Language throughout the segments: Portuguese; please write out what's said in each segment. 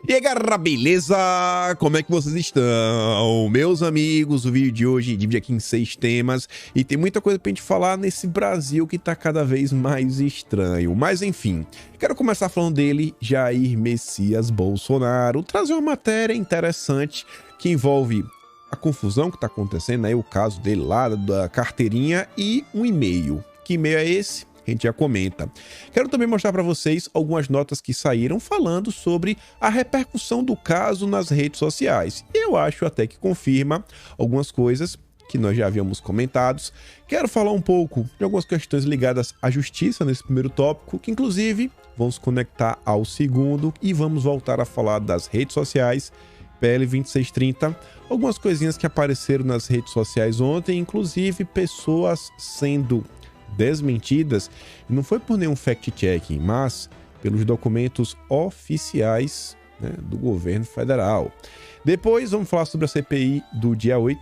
E aí, galera, beleza? Como é que vocês estão? Meus amigos, o vídeo de hoje divide aqui em 6 temas e tem muita coisa pra gente falar nesse Brasil que tá cada vez mais estranho. Mas enfim, quero começar falando dele, Jair Messias Bolsonaro, trazer uma matéria interessante que envolve a confusão que tá acontecendo, né? O caso dele lá da carteirinha e um e-mail. Que e-mail é esse? A gente já comenta. Quero também mostrar para vocês algumas notas que saíram falando sobre a repercussão do caso nas redes sociais. E eu acho até que confirma algumas coisas que nós já havíamos comentado. Quero falar um pouco de algumas questões ligadas à justiça nesse primeiro tópico, que inclusive vamos conectar ao segundo e vamos voltar a falar das redes sociais, PL 2630, algumas coisinhas que apareceram nas redes sociais ontem, inclusive pessoas sendo desmentidas, e não foi por nenhum fact-checking, mas pelos documentos oficiais, né, do governo federal. Depois vamos falar sobre a CPI do dia 8,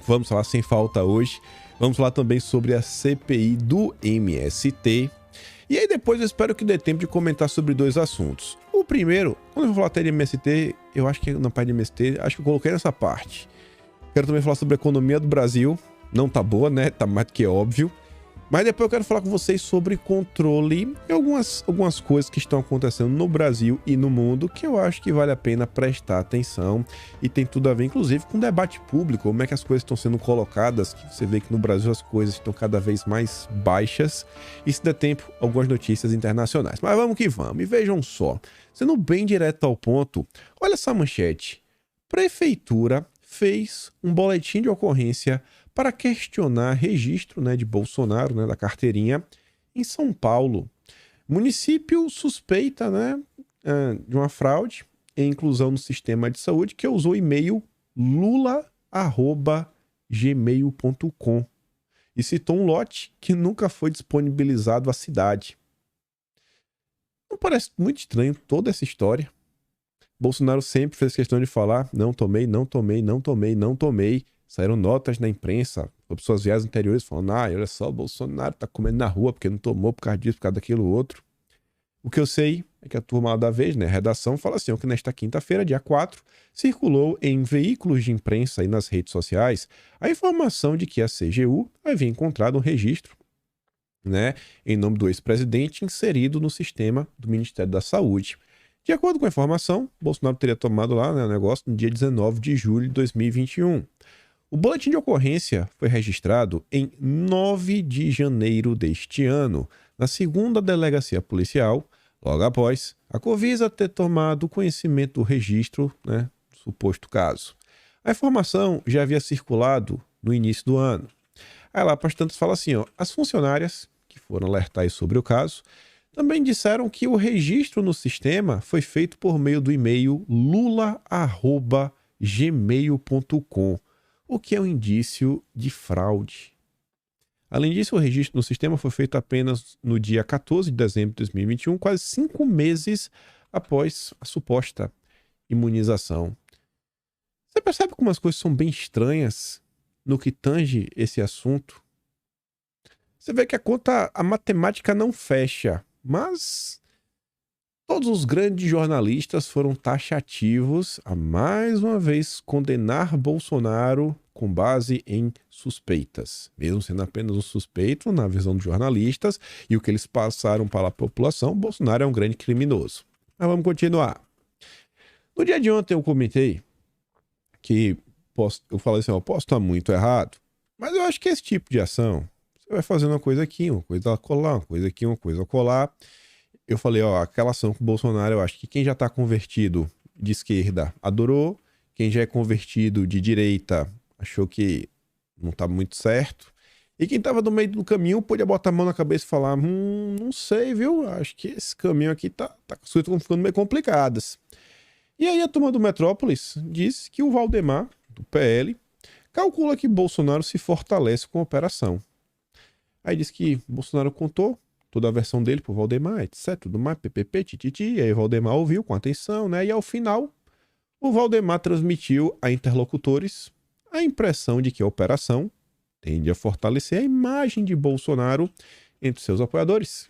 vamos falar sem falta hoje, vamos falar também sobre a CPI do MST, e aí depois eu espero que dê tempo de comentar sobre dois assuntos. O primeiro, quando eu vou falar até de MST, eu acho que na parte de MST, acho que eu coloquei nessa parte. Quero também falar sobre a economia do Brasil, não tá boa, né, tá mais do que óbvio. Mas depois eu quero falar com vocês sobre controle e algumas coisas que estão acontecendo no Brasil e no mundo que eu acho que vale a pena prestar atenção e tem tudo a ver, inclusive, com o debate público, como é que as coisas estão sendo colocadas, que você vê que no Brasil as coisas estão cada vez mais baixas e, se der tempo, algumas notícias internacionais. Mas vamos que vamos, e vejam só, sendo bem direto ao ponto, olha essa manchete. Prefeitura fez um boletim de ocorrência para questionar registro, né, de Bolsonaro, né, da carteirinha, em São Paulo. Município suspeita, né, de uma fraude em inclusão no sistema de saúde que usou o e-mail lula@gmail.com e citou um lote que nunca foi disponibilizado à cidade. Não parece muito estranho toda essa história? Bolsonaro sempre fez questão de falar: não tomei, não tomei, não tomei, não tomei. Saíram notas na imprensa sobre suas viagens anteriores falando: olha só, o Bolsonaro tá comendo na rua porque não tomou por causa disso, por causa daquilo outro. O que eu sei é que a turma da vez, né, a redação, fala assim, que nesta quinta-feira, dia 4, circulou em veículos de imprensa e nas redes sociais a informação de que a CGU havia encontrado um registro, né, em nome do ex-presidente inserido no sistema do Ministério da Saúde. De acordo com a informação, Bolsonaro teria tomado lá, né, o negócio no dia 19 de julho de 2021. O boletim de ocorrência foi registrado em 9 de janeiro deste ano, na segunda delegacia policial, logo após a Covisa ter tomado conhecimento do registro, né, do suposto caso. A informação já havia circulado no início do ano. Aí lá, portanto, fala assim, as funcionárias que foram alertar sobre o caso também disseram que o registro no sistema foi feito por meio do e-mail lula@gmail.com, o que é um indício de fraude. Além disso, o registro no sistema foi feito apenas no dia 14 de dezembro de 2021, quase 5 meses após a suposta imunização. Você percebe como as coisas são bem estranhas no que tange esse assunto? Você vê que a matemática não fecha, mas todos os grandes jornalistas foram taxativos a, mais uma vez, condenar Bolsonaro com base em suspeitas. Mesmo sendo apenas um suspeito, na visão dos jornalistas, e o que eles passaram para a população, Bolsonaro é um grande criminoso. Mas vamos continuar. No dia de ontem eu comentei que eu falei assim, eu posso estar muito errado, mas eu acho que esse tipo de ação, você vai fazendo uma coisa aqui, uma coisa colar, uma coisa aqui, uma coisa colar. Eu falei, aquela ação com o Bolsonaro, eu acho que quem já está convertido de esquerda adorou, quem já é convertido de direita achou que não está muito certo, e quem estava no meio do caminho podia botar a mão na cabeça e falar, não sei, viu, acho que esse caminho aqui tá as coisas estão ficando meio complicadas. E aí a turma do Metrópolis disse que o Valdemar, do PL, calcula que Bolsonaro se fortalece com a operação. Aí diz que Bolsonaro contou toda a versão dele pro Valdemar, etc, tudo mais, ppp, tititi, e aí o Valdemar ouviu com atenção, né, e ao final, o Valdemar transmitiu a interlocutores a impressão de que a operação tende a fortalecer a imagem de Bolsonaro entre seus apoiadores.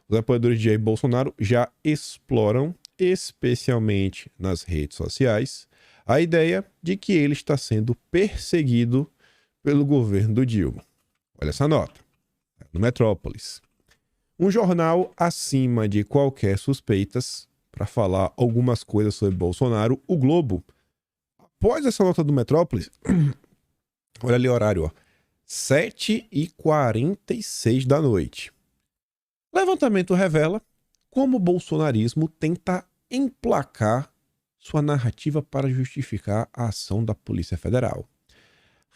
Os apoiadores de Jair Bolsonaro já exploram especialmente nas redes sociais, a ideia de que ele está sendo perseguido pelo governo do Dilma. Olha essa nota, no Metrópolis. Um jornal acima de qualquer suspeitas para falar algumas coisas sobre Bolsonaro, o Globo. Após essa nota do Metrópolis, olha ali o horário, ó, 7h46 da noite. Levantamento revela como o bolsonarismo tenta emplacar sua narrativa para justificar a ação da Polícia Federal.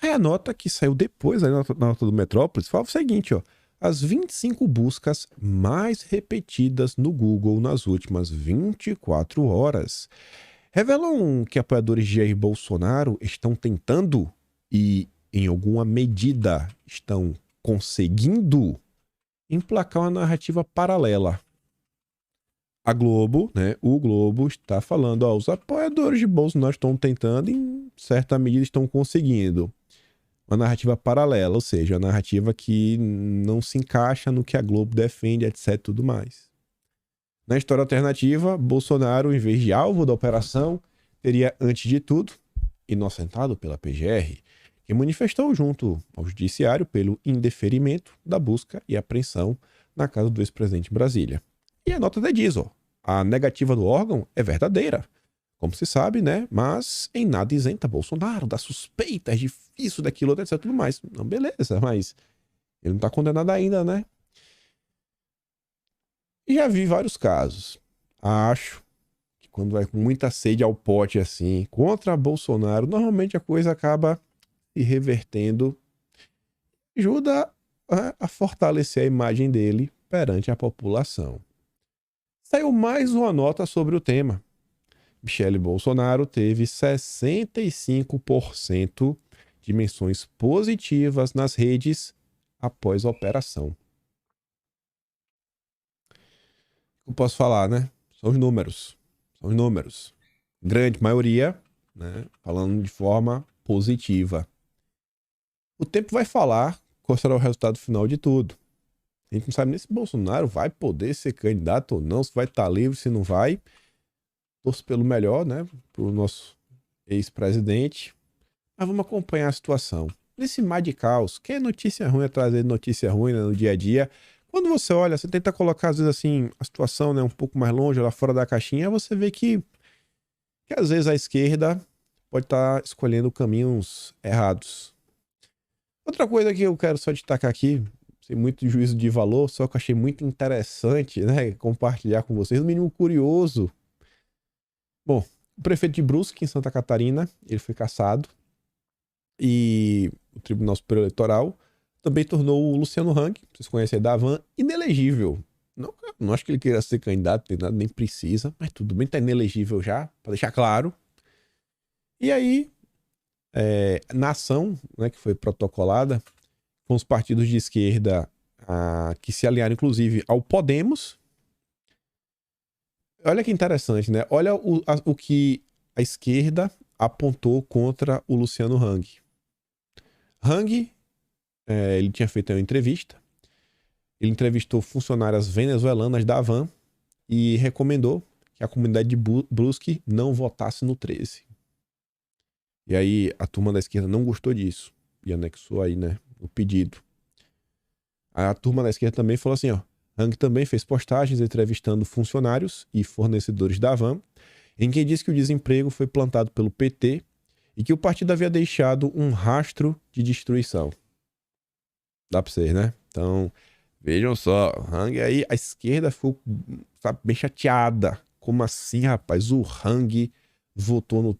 Aí a nota que saiu depois, a nota do Metrópolis, fala o seguinte, ó. As 25 buscas mais repetidas no Google nas últimas 24 horas revelam que apoiadores de Jair Bolsonaro estão tentando e, em alguma medida, estão conseguindo emplacar uma narrativa paralela. A Globo, né? O Globo está falando, ó, os apoiadores de Bolsonaro estão tentando e, em certa medida, estão conseguindo. Uma narrativa paralela, ou seja, uma narrativa que não se encaixa no que a Globo defende, etc, tudo mais. Na história alternativa, Bolsonaro, em vez de alvo da operação, teria, antes de tudo, inocentado pela PGR, que manifestou junto ao judiciário pelo indeferimento da busca e apreensão na casa do ex-presidente em Brasília. E a nota até diz, ó, a negativa do órgão é verdadeira, como se sabe, né? Mas em nada isenta Bolsonaro das suspeitas disso, daquilo, etc, tudo mais. Não, beleza, mas ele não tá condenado ainda, né? E já vi vários casos. Acho que quando vai com muita sede ao pote assim, contra Bolsonaro, normalmente a coisa acaba se revertendo. Ajuda a fortalecer a imagem dele perante a população. Saiu mais uma nota sobre o tema. Michele Bolsonaro teve 65% de menções positivas nas redes após a operação. Eu posso falar, né? São os números. São os números. Grande maioria, né? Falando de forma positiva. O tempo vai falar qual será o resultado final de tudo. A gente não sabe nem se Bolsonaro vai poder ser candidato ou não, se vai estar livre, se não vai. Torço pelo melhor, né? Pro nosso ex-presidente. Mas vamos acompanhar a situação. Nesse mar de caos, que é notícia ruim é trazer notícia ruim, né, no dia a dia. Quando você olha, você tenta colocar, às vezes, assim, a situação, né, um pouco mais longe, lá fora da caixinha, você vê que às vezes a esquerda pode estar escolhendo caminhos errados. Outra coisa que eu quero só destacar aqui, sem muito juízo de valor, só que eu achei muito interessante, né, compartilhar com vocês, no mínimo curioso. Bom, o prefeito de Brusque, em Santa Catarina, ele foi cassado e o Tribunal Superior Eleitoral também tornou o Luciano Hang, vocês conhecem aí da Havan, inelegível. Não acho que ele queira ser candidato, nem nada, nem precisa, mas tudo bem, tá inelegível já, para deixar claro. E aí, na ação, né, que foi protocolada, com os partidos de esquerda que se aliaram, inclusive, ao Podemos. Olha que interessante, né? Olha o que a esquerda apontou contra o Luciano Hang. Hang, ele tinha feito uma entrevista. Ele entrevistou funcionárias venezuelanas da Havan e recomendou que a comunidade de Brusque não votasse no 13. E aí a turma da esquerda não gostou disso e anexou aí, né, o pedido. A turma da esquerda também falou assim, ó, Hang também fez postagens entrevistando funcionários e fornecedores da Havan, em que diz que o desemprego foi plantado pelo PT e que o partido havia deixado um rastro de destruição. Dá pra vocês, né? Então, vejam só, Hang aí, a esquerda ficou, sabe, bem chateada. Como assim, rapaz? O Hang votou no...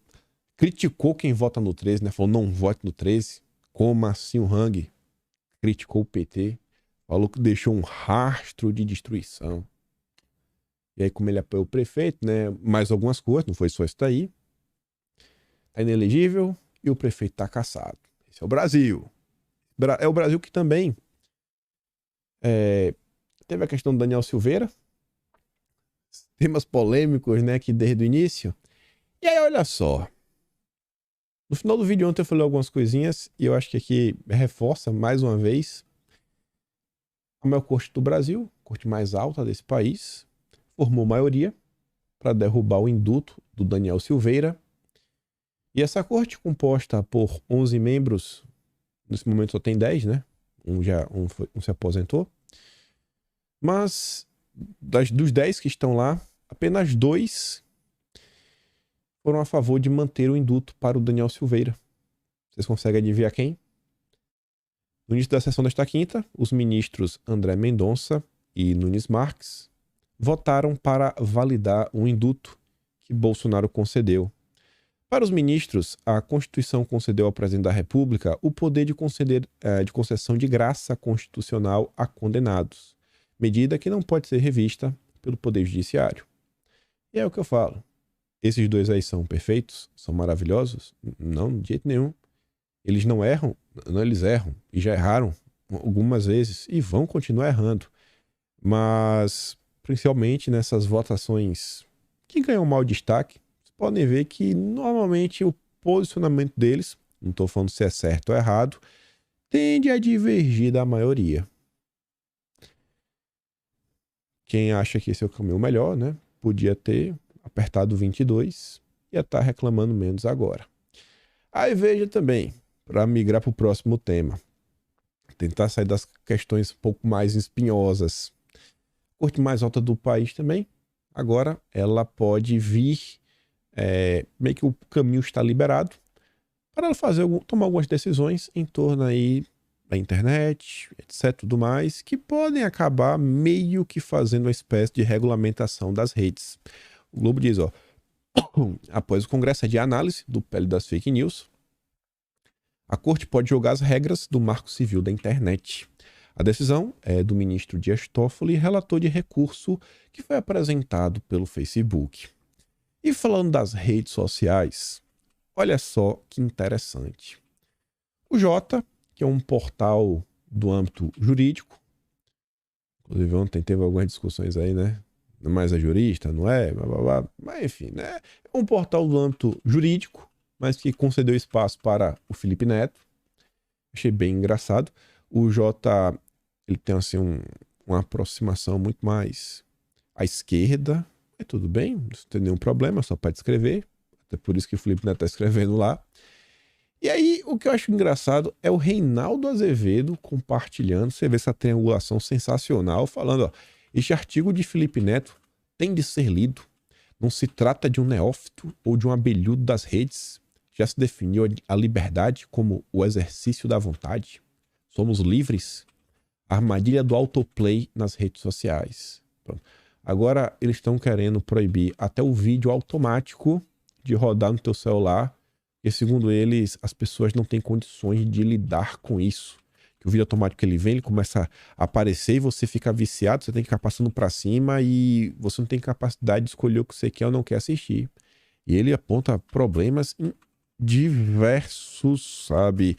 Criticou quem vota no 13, né? Falou, não vote no 13. Como assim o Hang criticou o PT? Falou que deixou um rastro de destruição. E aí, como ele apoiou o prefeito, né? Mais algumas coisas, não foi só isso daí. Tá inelegível e o prefeito tá cassado. Esse é o Brasil. É o Brasil que também teve a questão do Daniel Silveira. Temas polêmicos, né? Que desde o início. E aí, olha só. No final do vídeo ontem eu falei algumas coisinhas e eu acho que aqui reforça mais uma vez a maior corte do Brasil, corte mais alta desse país, formou maioria, para derrubar o indulto do Daniel Silveira. E essa corte, composta por 11 membros, nesse momento só tem 10, né? Um se aposentou. Mas dos 10 que estão lá, apenas 2 foram a favor de manter o indulto para o Daniel Silveira. Vocês conseguem adivinhar quem? No início da sessão desta quinta, os ministros André Mendonça e Nunes Marques votaram para validar o indulto que Bolsonaro concedeu. Para os ministros, a Constituição concedeu ao presidente da República o poder de concessão de graça constitucional a condenados, medida que não pode ser revista pelo Poder Judiciário. E é o que eu falo. Esses 2 aí são perfeitos? São maravilhosos? Não, de jeito nenhum. Eles não erram? Não, eles erram. E já erraram algumas vezes e vão continuar errando. Mas, principalmente nessas votações que ganham mau destaque, vocês podem ver que normalmente o posicionamento deles, não estou falando se é certo ou errado, tende a divergir da maioria. Quem acha que esse é o caminho melhor, né? Podia ter apertado 22 e ia estar reclamando menos agora. Aí veja também, para migrar para o próximo tema, tentar sair das questões um pouco mais espinhosas. A corte mais alta do país também, agora ela pode vir, meio que o caminho está liberado, para ela tomar algumas decisões em torno aí da internet, etc, tudo mais, que podem acabar meio que fazendo uma espécie de regulamentação das redes. O Globo diz, após o Congresso de Análise do PL das Fake News, a Corte pode julgar as regras do Marco Civil da Internet. A decisão é do ministro Dias Toffoli, relator de recurso que foi apresentado pelo Facebook. E falando das redes sociais, olha só que interessante. O Jota, que é um portal do âmbito jurídico, inclusive ontem teve algumas discussões aí, né? Mas é jurista, não é? Blá, blá, blá. Mas enfim, né? É um portal do âmbito jurídico, mas que concedeu espaço para o Felipe Neto. Achei bem engraçado. O Jota, ele tem assim uma aproximação muito mais à esquerda. É tudo bem, não tem nenhum problema, só para escrever. Até por isso que o Felipe Neto está escrevendo lá. E aí, o que eu acho engraçado é o Reinaldo Azevedo compartilhando. Você vê essa triangulação sensacional, falando, este artigo de Felipe Neto tem de ser lido. Não se trata de um neófito ou de um abelhudo das redes. Já se definiu a liberdade como o exercício da vontade. Somos livres. A armadilha do autoplay nas redes sociais. Pronto. Agora, eles estão querendo proibir até o vídeo automático de rodar no teu celular. E segundo eles, as pessoas não têm condições de lidar com isso. Que o vídeo automático ele vem, ele começa a aparecer e você fica viciado, você tem que ficar passando para cima e você não tem capacidade de escolher o que você quer ou não quer assistir. E ele aponta problemas em diversos, sabe,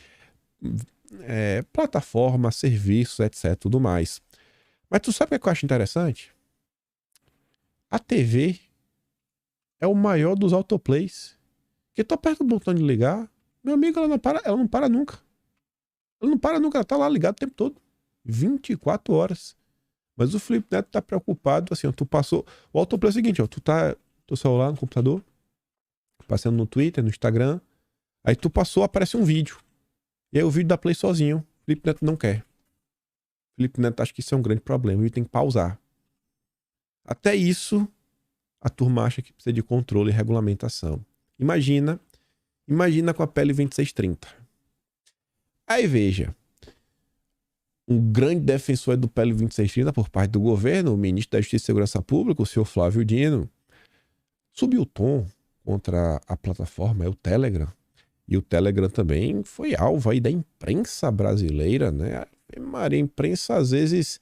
plataformas, serviços, etc, tudo mais. Mas tu sabe o que eu acho interessante? A TV é o maior dos autoplays. Porque tu aperta o botão de ligar, meu amigo, ela não para nunca. Ela não para nunca, ela tá lá ligada o tempo todo. 24 horas. Mas o Felipe Neto tá preocupado, assim, tu passou... O autoplay é o seguinte, tu tá teu celular no computador, passando no Twitter, no Instagram, aí tu passou, aparece um vídeo. E aí o vídeo dá play sozinho. O Felipe Neto não quer. O Felipe Neto acha que isso é um grande problema e tem que pausar. Até isso, a turma acha que precisa de controle e regulamentação. Imagina com a PL 2630. Aí veja, um grande defensor do PL 2630 por parte do governo, o ministro da Justiça e Segurança Pública, o senhor Flávio Dino, subiu o tom contra a plataforma, o Telegram. E o Telegram também foi alvo aí da imprensa brasileira, né? A imprensa, às vezes,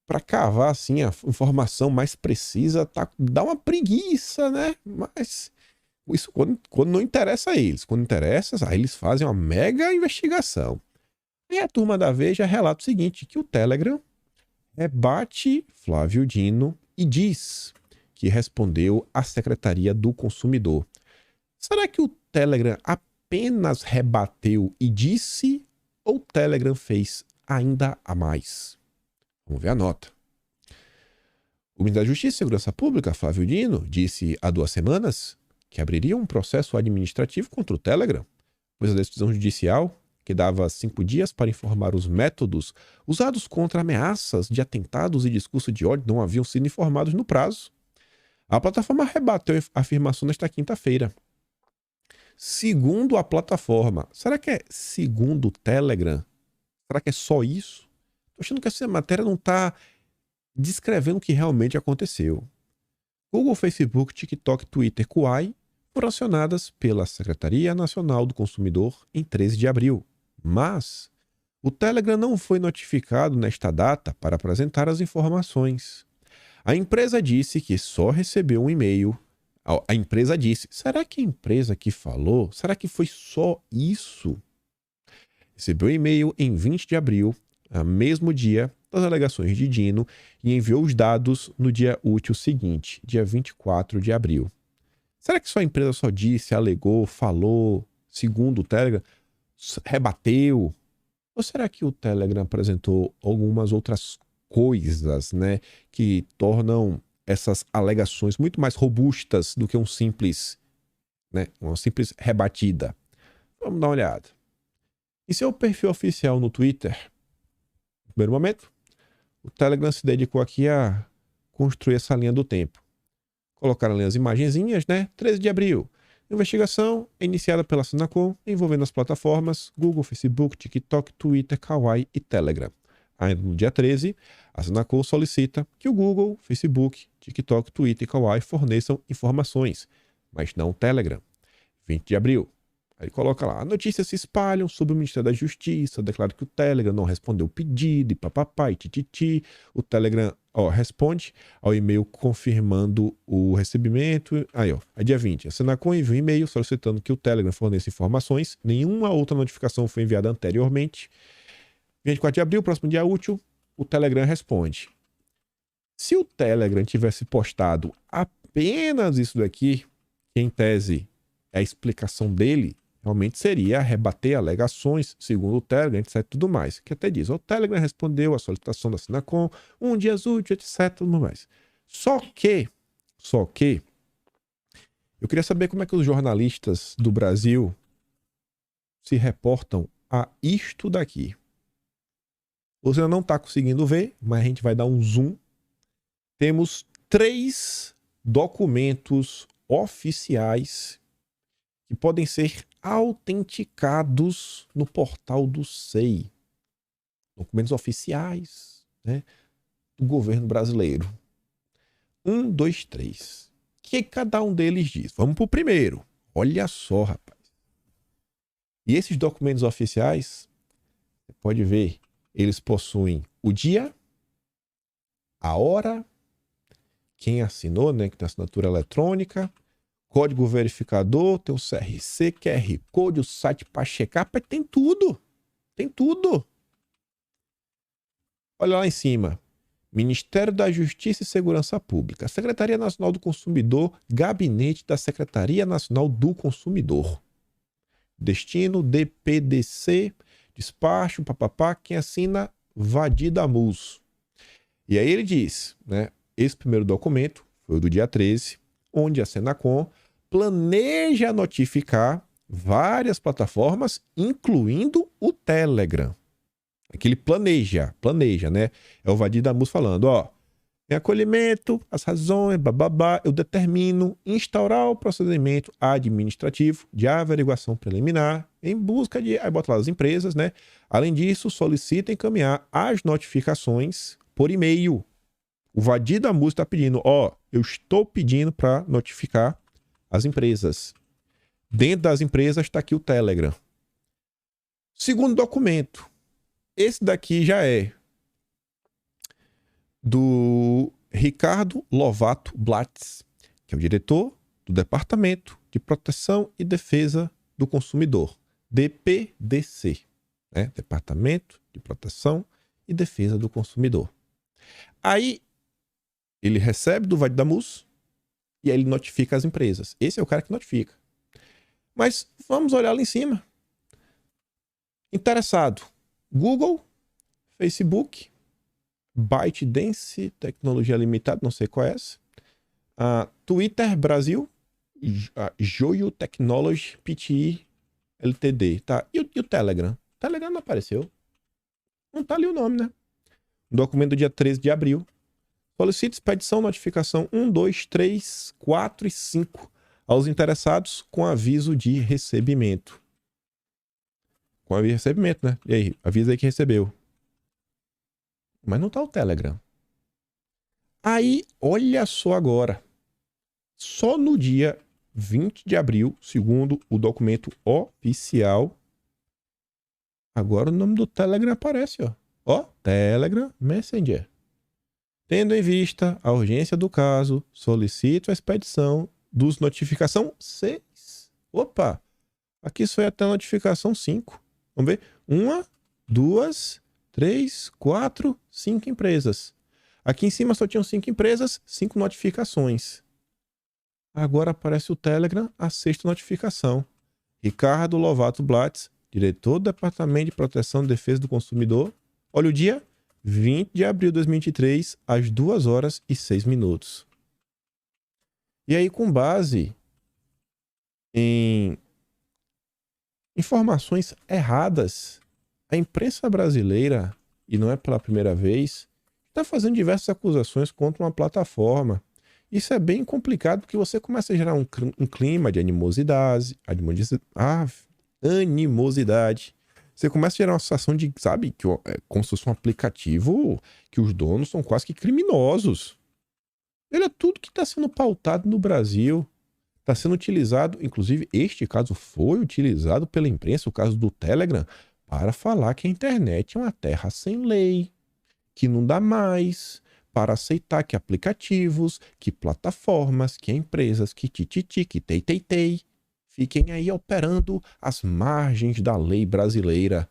para cavar assim, a informação mais precisa, dá uma preguiça, né? Mas isso quando não interessa a eles. Quando interessa, aí eles fazem uma mega investigação. E a turma da Veja relata o seguinte, que o Telegram rebate Flávio Dino e diz que respondeu à Secretaria do Consumidor. Será que o Telegram apenas rebateu e disse, ou o Telegram fez ainda a mais? Vamos ver a nota. O ministro da Justiça e Segurança Pública, Flávio Dino, disse há 2 semanas que abriria um processo administrativo contra o Telegram, pois a decisão judicial, que dava 5 dias para informar os métodos usados contra ameaças de atentados e discurso de ódio, não haviam sido informados no prazo. A plataforma rebateu a afirmação nesta quinta-feira. Segundo a plataforma, será que é segundo o Telegram? Será que é só isso? Estou achando que essa matéria não está descrevendo o que realmente aconteceu. Google, Facebook, TikTok, Twitter, Kuai foram acionadas pela Secretaria Nacional do Consumidor em 13 de abril. Mas o Telegram não foi notificado nesta data para apresentar as informações. A empresa disse que só recebeu um e-mail. A empresa disse, será que a empresa que falou? Será que foi só isso? Recebeu um e-mail em 20 de abril, no mesmo dia das alegações de Dino, e enviou os dados no dia útil seguinte, dia 24 de abril. Será que só a empresa só disse, alegou, falou, segundo o Telegram, rebateu? Ou será que o Telegram apresentou algumas outras coisas, né, que tornam essas alegações muito mais robustas do que uma simples rebatida? Vamos dar uma olhada. Em seu perfil oficial no Twitter, no primeiro momento, o Telegram se dedicou aqui a construir essa linha do tempo. Colocaram ali as imagenzinhas, né? 13 de abril. Investigação iniciada pela Senacom envolvendo as plataformas Google, Facebook, TikTok, Twitter, Kawaii e Telegram. Ainda no dia 13, a Senacom solicita que o Google, Facebook, TikTok, Twitter e Kawaii forneçam informações, mas não o Telegram. 20 de abril. Aí coloca lá, notícias se espalham sobre o Ministério da Justiça, declara que o Telegram não respondeu o pedido, e papapá, e tititi. O Telegram responde ao e-mail confirmando o recebimento. Aí, dia 20, a Senacom enviou um e-mail solicitando que o Telegram forneça informações. Nenhuma outra notificação foi enviada anteriormente. 24 de abril, próximo dia útil, o Telegram responde. Se o Telegram tivesse postado apenas isso daqui, que em tese é a explicação dele, realmente seria rebater alegações, segundo o Telegram, etc. e tudo mais. Que até diz, o Telegram respondeu à solicitação da Senacom, 1 dia útil, etc. tudo mais. Só que, eu queria saber como é que os jornalistas do Brasil se reportam a isto daqui. Você não está conseguindo ver, mas a gente vai dar um zoom. Temos 3 documentos oficiais que podem ser autenticados no portal do SEI. Documentos oficiais, né, do governo brasileiro. 1, 2, 3. O que cada um deles diz? Vamos para o primeiro. Olha só, rapaz. E esses documentos oficiais, você pode ver, eles possuem o dia, a hora, quem assinou, né, que tem assinatura eletrônica, código verificador, tem o CRC, QR Code, o site para checar, tem tudo. Tem tudo. Olha lá em cima. Ministério da Justiça e Segurança Pública, Secretaria Nacional do Consumidor, Gabinete da Secretaria Nacional do Consumidor. Destino, DPDC, despacho, papapá, quem assina, Vadir Damus. E aí ele diz, né, esse primeiro documento foi o do dia 13, onde a Senacom planeja notificar várias plataformas, incluindo o Telegram. Aquele planeja, né? É o Vadir Damus falando, em acolhimento, as razões, bababá, eu determino instaurar o procedimento administrativo de averiguação preliminar em busca de, aí bota lá as empresas, né? Além disso, solicita encaminhar as notificações por e-mail. O Vadir Damus está pedindo, eu estou pedindo para notificar as empresas. Dentro das empresas está aqui o Telegram. Segundo documento. Esse daqui já é do Ricardo Lovato Blatz, que é o diretor do Departamento de Proteção e Defesa do Consumidor, DPDC, né? Departamento de Proteção e Defesa do Consumidor. Aí ele recebe do Vadir Damus e aí ele notifica as empresas. Esse é o cara que notifica. Mas vamos olhar lá em cima. Interessado. Google, Facebook, ByteDance, tecnologia limitada, não sei qual é essa. Twitter Brasil, Joio Technology Pte Ltd, tá? E o Telegram? Telegram não apareceu. Não tá ali o nome, né? Documento do dia 13 de abril. Solicite expedição, notificação 1, 2, 3, 4 e 5 aos interessados com aviso de recebimento. Com aviso de recebimento, né? E aí, avisa aí que recebeu. Mas não tá o Telegram. Aí, olha só agora. Só no dia 20 de abril, segundo o documento oficial, agora o nome do Telegram aparece, ó. Ó, Telegram Messenger. Tendo em vista a urgência do caso, solicito a expedição dos notificação 6. Opa! Aqui só ia até a notificação 5. Vamos ver? 1, 2, 3, 4, 5 empresas. Aqui em cima só tinham 5 empresas, 5 notificações. Agora aparece o Telegram, a 6ª notificação. Ricardo Lovato Blatz, diretor do Departamento de Proteção e Defesa do Consumidor. Olha o dia, 20 de abril de 2023, às 2h06. E aí, com base em informações erradas, a imprensa brasileira, e não é pela primeira vez, está fazendo diversas acusações contra uma plataforma. Isso é bem complicado porque você começa a gerar um clima de animosidade. Você começa a gerar uma sensação de, sabe, que é como se fosse um aplicativo que os donos são quase que criminosos. Olha tudo que está sendo pautado no Brasil. Está sendo utilizado, inclusive este caso foi utilizado pela imprensa, o caso do Telegram, para falar que a internet é uma terra sem lei, que não dá mais, para aceitar que aplicativos, que plataformas, que empresas, que tititi, que tei, fiquem aí operando às margens da lei brasileira.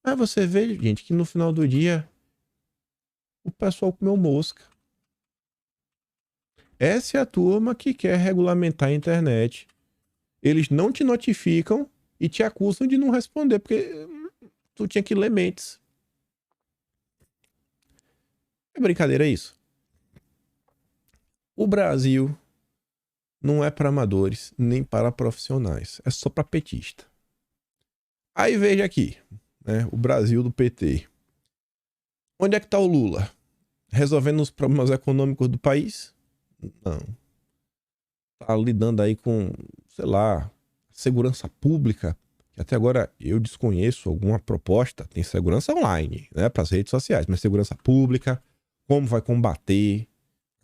Mas você vê, gente, que no final do dia o pessoal comeu mosca. Essa é a turma que quer regulamentar a internet. Eles não te notificam e te acusam de não responder, porque tu tinha que ler mentes. É brincadeira isso? O Brasil não é para amadores, nem para profissionais. É só para petista. Aí veja aqui, né, o Brasil do PT. Onde é que tá o Lula? Resolvendo os problemas econômicos do país? Não. Tá lidando aí com, sei lá, segurança pública, que até agora eu desconheço alguma proposta. Tem segurança online, né, para as redes sociais, mas segurança pública, como vai combater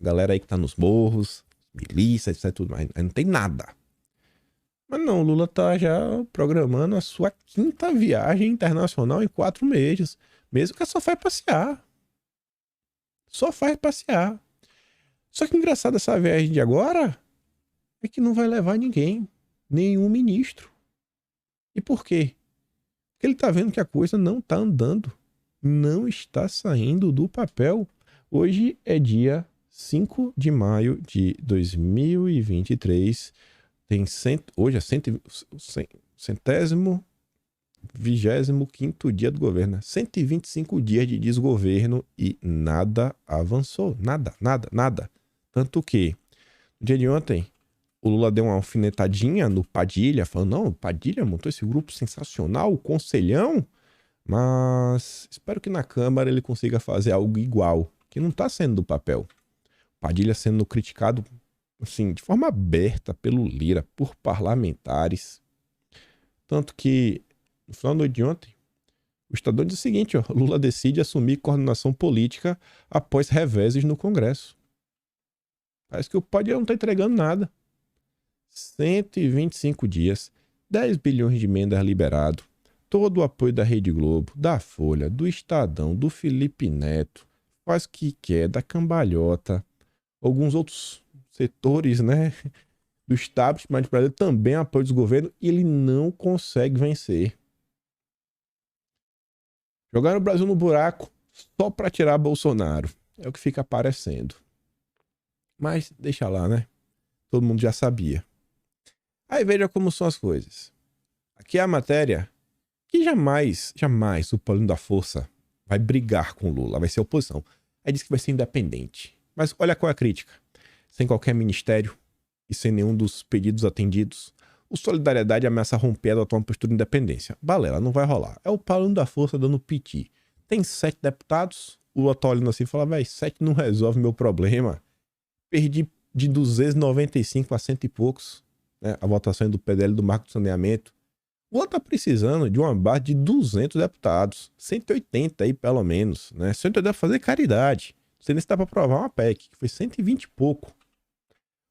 a galera aí que tá nos morros, milícia, etc, tudo mais. Aí não tem nada. Mas não, o Lula tá já programando a sua 5ª viagem internacional em 4 meses, mesmo que só faz passear. Só faz passear. Só que engraçado essa viagem de agora é que não vai levar ninguém, nenhum ministro. E por quê? Porque ele tá vendo que a coisa não tá andando, não está saindo do papel. Hoje é dia 5 de maio de 2023. Hoje é 125º dia do governo. 125 dias de desgoverno e nada avançou. Nada. Tanto que, no dia de ontem, o Lula deu uma alfinetadinha no Padilha, falando, não, o Padilha montou esse grupo sensacional, o Conselhão, mas espero que na Câmara ele consiga fazer algo igual, que não está sendo do papel. Padilha sendo criticado, assim, de forma aberta pelo Lira, por parlamentares. Tanto que, no final da noite de ontem, o Estadão diz o seguinte, ó, Lula decide assumir coordenação política após reveses no Congresso. Parece que o Padilha não está entregando nada. 125 dias, 10 bilhões de emendas liberado, todo o apoio da Rede Globo, da Folha, do Estadão, do Felipe Neto, faz o que quer, da cambalhota, alguns outros setores, né, do establishment de Brasil também apoio do governo e ele não consegue vencer. Jogaram o Brasil no buraco só para tirar Bolsonaro. É o que fica aparecendo. Mas deixa lá, né? Todo mundo já sabia. Aí veja como são as coisas. Aqui é a matéria que jamais o Paulinho da Força vai brigar com o Lula, vai ser oposição. Aí diz que vai ser independente. Mas olha qual é a crítica. Sem qualquer ministério e sem nenhum dos pedidos atendidos, o Solidariedade ameaça romper e adotar uma postura de independência. Balela, não vai rolar. É o Paulino da Força dando piti. Tem 7 deputados, o Lula tá olhando assim e fala, véi, 7 não resolve meu problema. Perdi de 295 a 100 e poucos, né, a votação do PDL do Marco do Saneamento. O Lula tá precisando de uma base de 200 deputados, 180 aí pelo menos, né? 180 pra fazer caridade. Não sei nem se dá pra aprovar uma PEC, que foi 120 e pouco.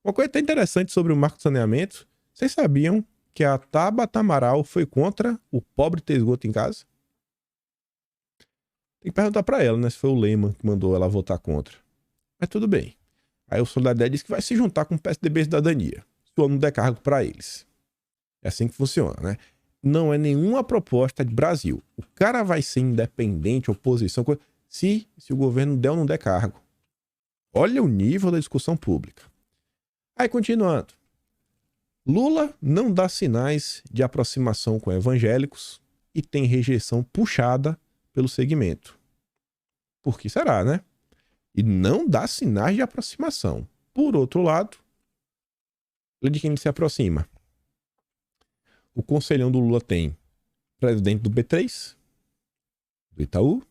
Uma coisa até interessante sobre o Marco do Saneamento, vocês sabiam que a Tabata Amaral foi contra o pobre ter esgoto em casa? Tem que perguntar pra ela, né, se foi o Lema que mandou ela votar contra. Mas tudo bem. Aí o Solidariedade diz que vai se juntar com o PSDB e Cidadania, se o não der cargo pra eles. É assim que funciona, né? Não é nenhuma proposta de Brasil. O cara vai ser independente, oposição, se o governo der ou não der cargo. Olha o nível da discussão pública. Aí, continuando. Lula não dá sinais de aproximação com evangélicos e tem rejeição puxada pelo segmento. Por que será, né? E não dá sinais de aproximação. Por outro lado, de quem ele se aproxima? O conselhão do Lula tem presidente do B3, do Itaú,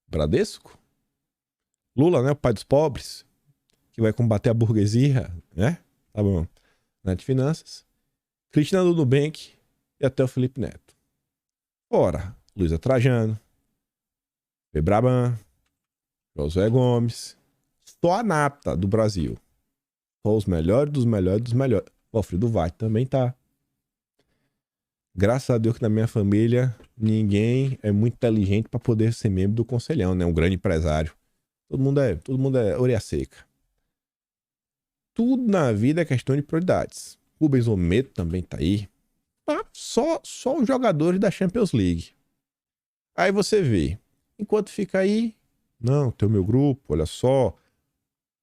Bradesco, Lula, né, o pai dos pobres, que vai combater a burguesia, né? Tá bom. Na de finanças, Cristina do Nubank e até o Felipe Neto. Ora, Luísa Trajano, Febraban, Josué Gomes, só a nata do Brasil. Só os melhores dos melhores dos melhores. O Alfredo Vaz também tá. Graças a Deus que na minha família ninguém é muito inteligente para poder ser membro do conselhão, né? Um grande empresário. Todo mundo é orelha seca. Tudo na vida é questão de prioridades. Rubens Ometo também tá aí. Ah, só os jogadores da Champions League. Aí você vê. Enquanto fica aí, não, tem o meu grupo, olha só.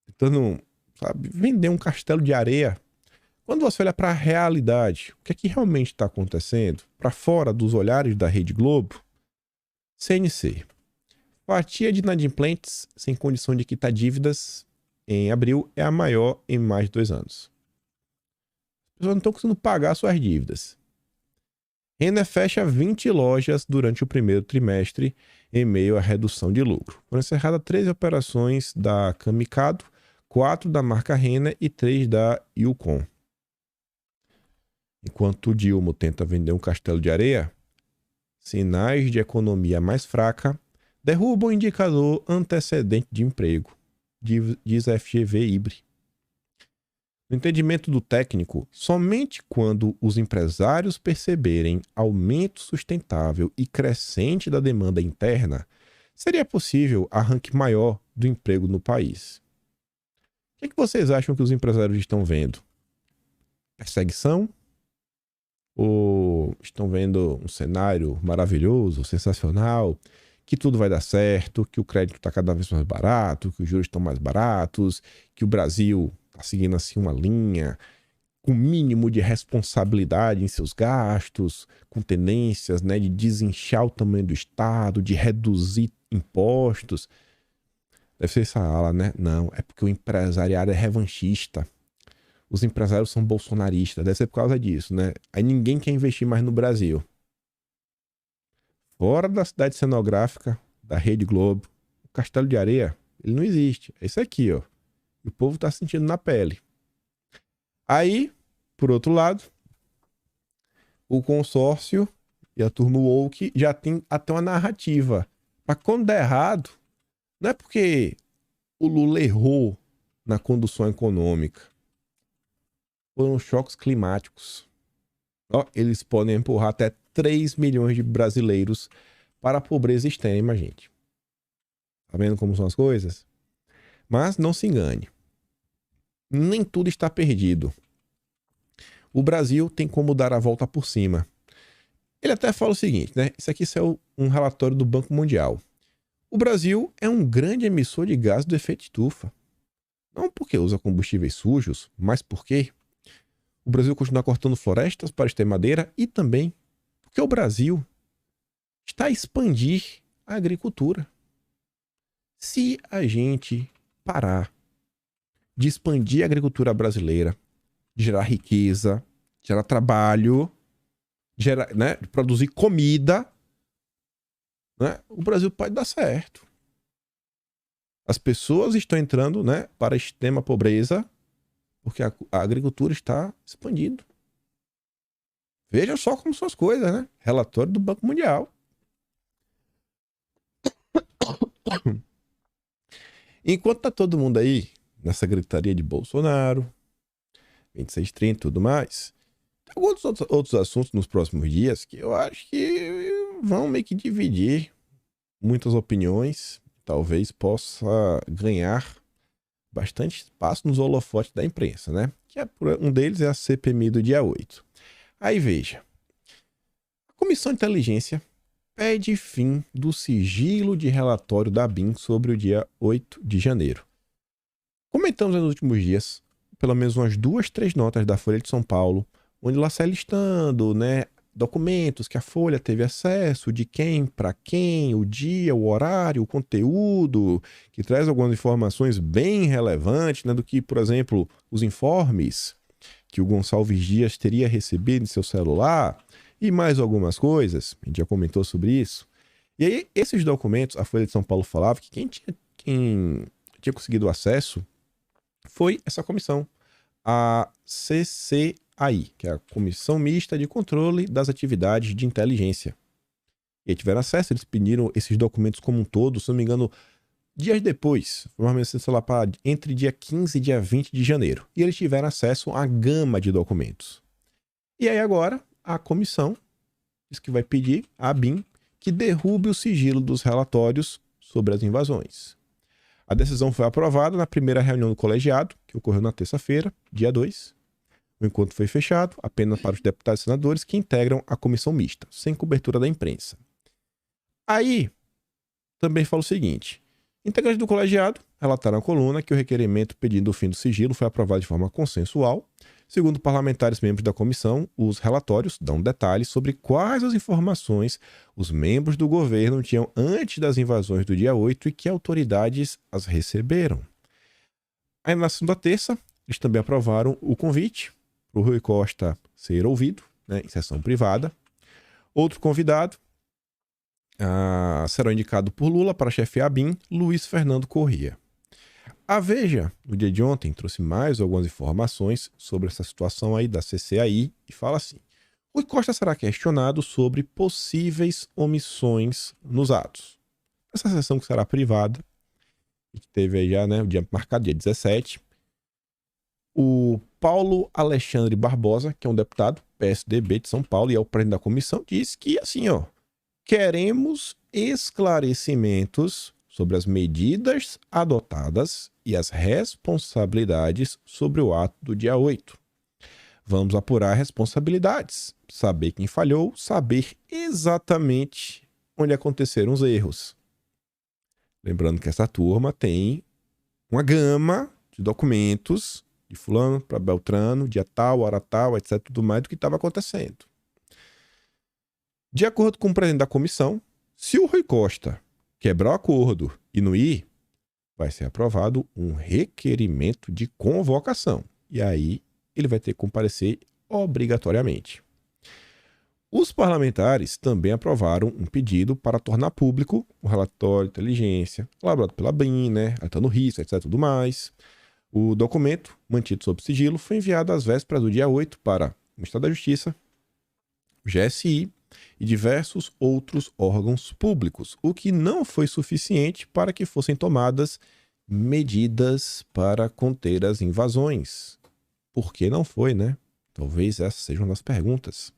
Tentando, sabe, vender um castelo de areia. Quando você olha para a realidade, o que é que realmente está acontecendo? Para fora dos olhares da Rede Globo, CNC. Fatia de inadimplentes sem condição de quitar dívidas em abril é a maior em mais de 2 anos. As pessoas não estão conseguindo pagar suas dívidas. Renner fecha 20 lojas durante o primeiro trimestre em meio à redução de lucro. Foram encerradas 13 operações da Camicado, 4 da marca Renner e 3 da Yukon. Enquanto o Dilma tenta vender um castelo de areia, sinais de economia mais fraca derrubam o indicador antecedente de emprego, diz a FGV Ibre. No entendimento do técnico, somente quando os empresários perceberem aumento sustentável e crescente da demanda interna, seria possível arranque maior do emprego no país. O que vocês acham que os empresários estão vendo? Perseguição? Ou estão vendo um cenário maravilhoso, sensacional, que tudo vai dar certo, que o crédito está cada vez mais barato, que os juros estão mais baratos, que o Brasil está seguindo assim uma linha com mínimo de responsabilidade em seus gastos, com tendências, né, de desinchar o tamanho do Estado, de reduzir impostos? Deve ser essa ala, né? Não, é porque o empresariado é revanchista. Os empresários são bolsonaristas, deve ser por causa disso, né? Aí ninguém quer investir mais no Brasil. Fora da cidade cenográfica, da Rede Globo, o Castelo de Areia, ele não existe. É isso aqui, ó. E o povo tá sentindo na pele. Aí, por outro lado, o consórcio e a turma woke já tem até uma narrativa. Mas quando der errado, não é porque o Lula errou na condução econômica. Foram choques climáticos. Ó, eles podem empurrar até 3 milhões de brasileiros para a pobreza extrema, gente. Tá vendo como são as coisas? Mas não se engane. Nem tudo está perdido. O Brasil tem como dar a volta por cima. Ele até fala o seguinte, né? Isso aqui é um relatório do Banco Mundial. O Brasil é um grande emissor de gás do efeito estufa. Não porque usa combustíveis sujos, mas porque o Brasil continua cortando florestas para extrair madeira e também porque o Brasil está a expandir a agricultura. Se a gente parar de expandir a agricultura brasileira, de gerar riqueza, gerar trabalho, né, de produzir comida, né, o Brasil pode dar certo. As pessoas estão entrando, né, para a extrema pobreza porque a agricultura está expandindo. Veja só como são as coisas, né? Relatório do Banco Mundial. Enquanto tá todo mundo aí nessa gritaria de Bolsonaro, 2630 e tudo mais, tem alguns outros assuntos nos próximos dias que eu acho que vão meio que dividir muitas opiniões. Talvez possa ganhar bastante espaço nos holofotes da imprensa, né? Um deles é a CPMI do dia 8. Aí veja, a Comissão de Inteligência pede fim do sigilo de relatório da ABIN sobre o dia 8 de janeiro. Comentamos nos últimos dias, pelo menos umas 2, 3 notas da Folha de São Paulo, onde ela sai listando, né, documentos que a Folha teve acesso, de quem, para quem, o dia, o horário, o conteúdo, que traz algumas informações bem relevantes, né, do que, por exemplo, os informes que o Gonçalves Dias teria recebido em seu celular e mais algumas coisas. A gente já comentou sobre isso. E aí, esses documentos, a Folha de São Paulo falava que quem tinha conseguido acesso foi essa comissão, a CCAI, que é a Comissão Mista de Controle das Atividades de Inteligência. E aí tiveram acesso, eles pediram esses documentos como um todo, se não me engano, dias depois, provavelmente, sei lá, entre dia 15 e dia 20 de janeiro. E eles tiveram acesso a gama de documentos. E aí agora, a comissão diz que vai pedir à ABIN que derrube o sigilo dos relatórios sobre as invasões. A decisão foi aprovada na primeira reunião do colegiado, que ocorreu na terça-feira, dia 2. O encontro foi fechado apenas para os deputados e senadores que integram a comissão mista, sem cobertura da imprensa. Aí, também fala o seguinte: integrantes do colegiado relataram à coluna que o requerimento pedindo o fim do sigilo foi aprovado de forma consensual. Segundo parlamentares membros da comissão, os relatórios dão detalhes sobre quais as informações os membros do governo tinham antes das invasões do dia 8 e que autoridades as receberam. Aí na segunda terça, eles também aprovaram o convite para o Rui Costa ser ouvido, né, em sessão privada. Outro convidado será indicado por Lula para chefiar a ABIN, Luiz Fernando Corrêa. A Veja, no dia de ontem, trouxe mais algumas informações sobre essa situação aí da CCAI e fala assim: Rui Costa será questionado sobre possíveis omissões nos atos. Essa sessão que será privada, e que teve aí já, né, o dia marcado, dia 17, o Paulo Alexandre Barbosa, que é um deputado PSDB de São Paulo e é o presidente da comissão, disse que assim, ó, queremos esclarecimentos sobre as medidas adotadas e as responsabilidades sobre o ato do dia 8. Vamos apurar responsabilidades, saber quem falhou, saber exatamente onde aconteceram os erros. Lembrando que essa turma tem uma gama de documentos de fulano para Beltrano, dia tal, hora tal, etc, tudo mais do que estava acontecendo. De acordo com o presidente da comissão, se o Rui Costa quebrar o acordo e não ir, vai ser aprovado um requerimento de convocação. E aí ele vai ter que comparecer obrigatoriamente. Os parlamentares também aprovaram um pedido para tornar público o relatório de inteligência elaborado pela ABIN, né, atando risco, etc, tudo mais. O documento, mantido sob sigilo, foi enviado às vésperas do dia 8 para o Ministério da Justiça, o GSI e diversos outros órgãos públicos, o que não foi suficiente para que fossem tomadas medidas para conter as invasões. Por que não foi, né? Talvez essas sejam as perguntas.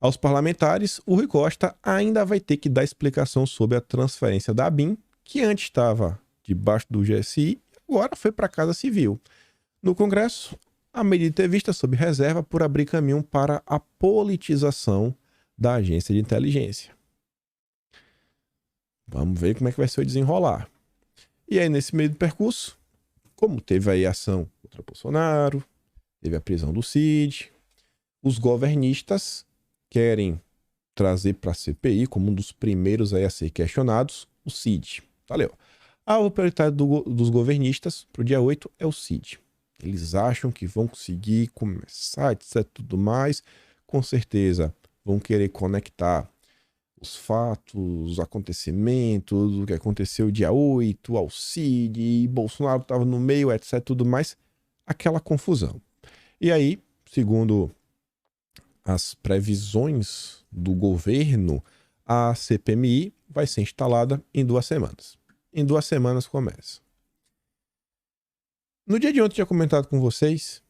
Aos parlamentares, o Rui Costa ainda vai ter que dar explicação sobre a transferência da ABIN, que antes estava debaixo do GSI, agora foi para a Casa Civil. No Congresso, a medida é vista sob reserva por abrir caminho para a politização da agência de inteligência. Vamos ver como é que vai ser o desenrolar. E aí, nesse meio do percurso, como teve aí a ação contra Bolsonaro, teve a prisão do Cid, os governistas querem trazer para a CPI como um dos primeiros aí a ser questionados, o CID. Tá ali, ó. A prioritário dos governistas para o dia 8 é o CID. Eles acham que vão conseguir começar, etc, tudo mais. Com certeza vão querer conectar os fatos, os acontecimentos, o que aconteceu dia 8, ao CID, e Bolsonaro estava no meio, etc, tudo mais. Aquela confusão. E aí, segundo as previsões do governo, a CPMI vai ser instalada em 2 semanas. Em 2 semanas começa. No dia de ontem, eu tinha comentado com vocês,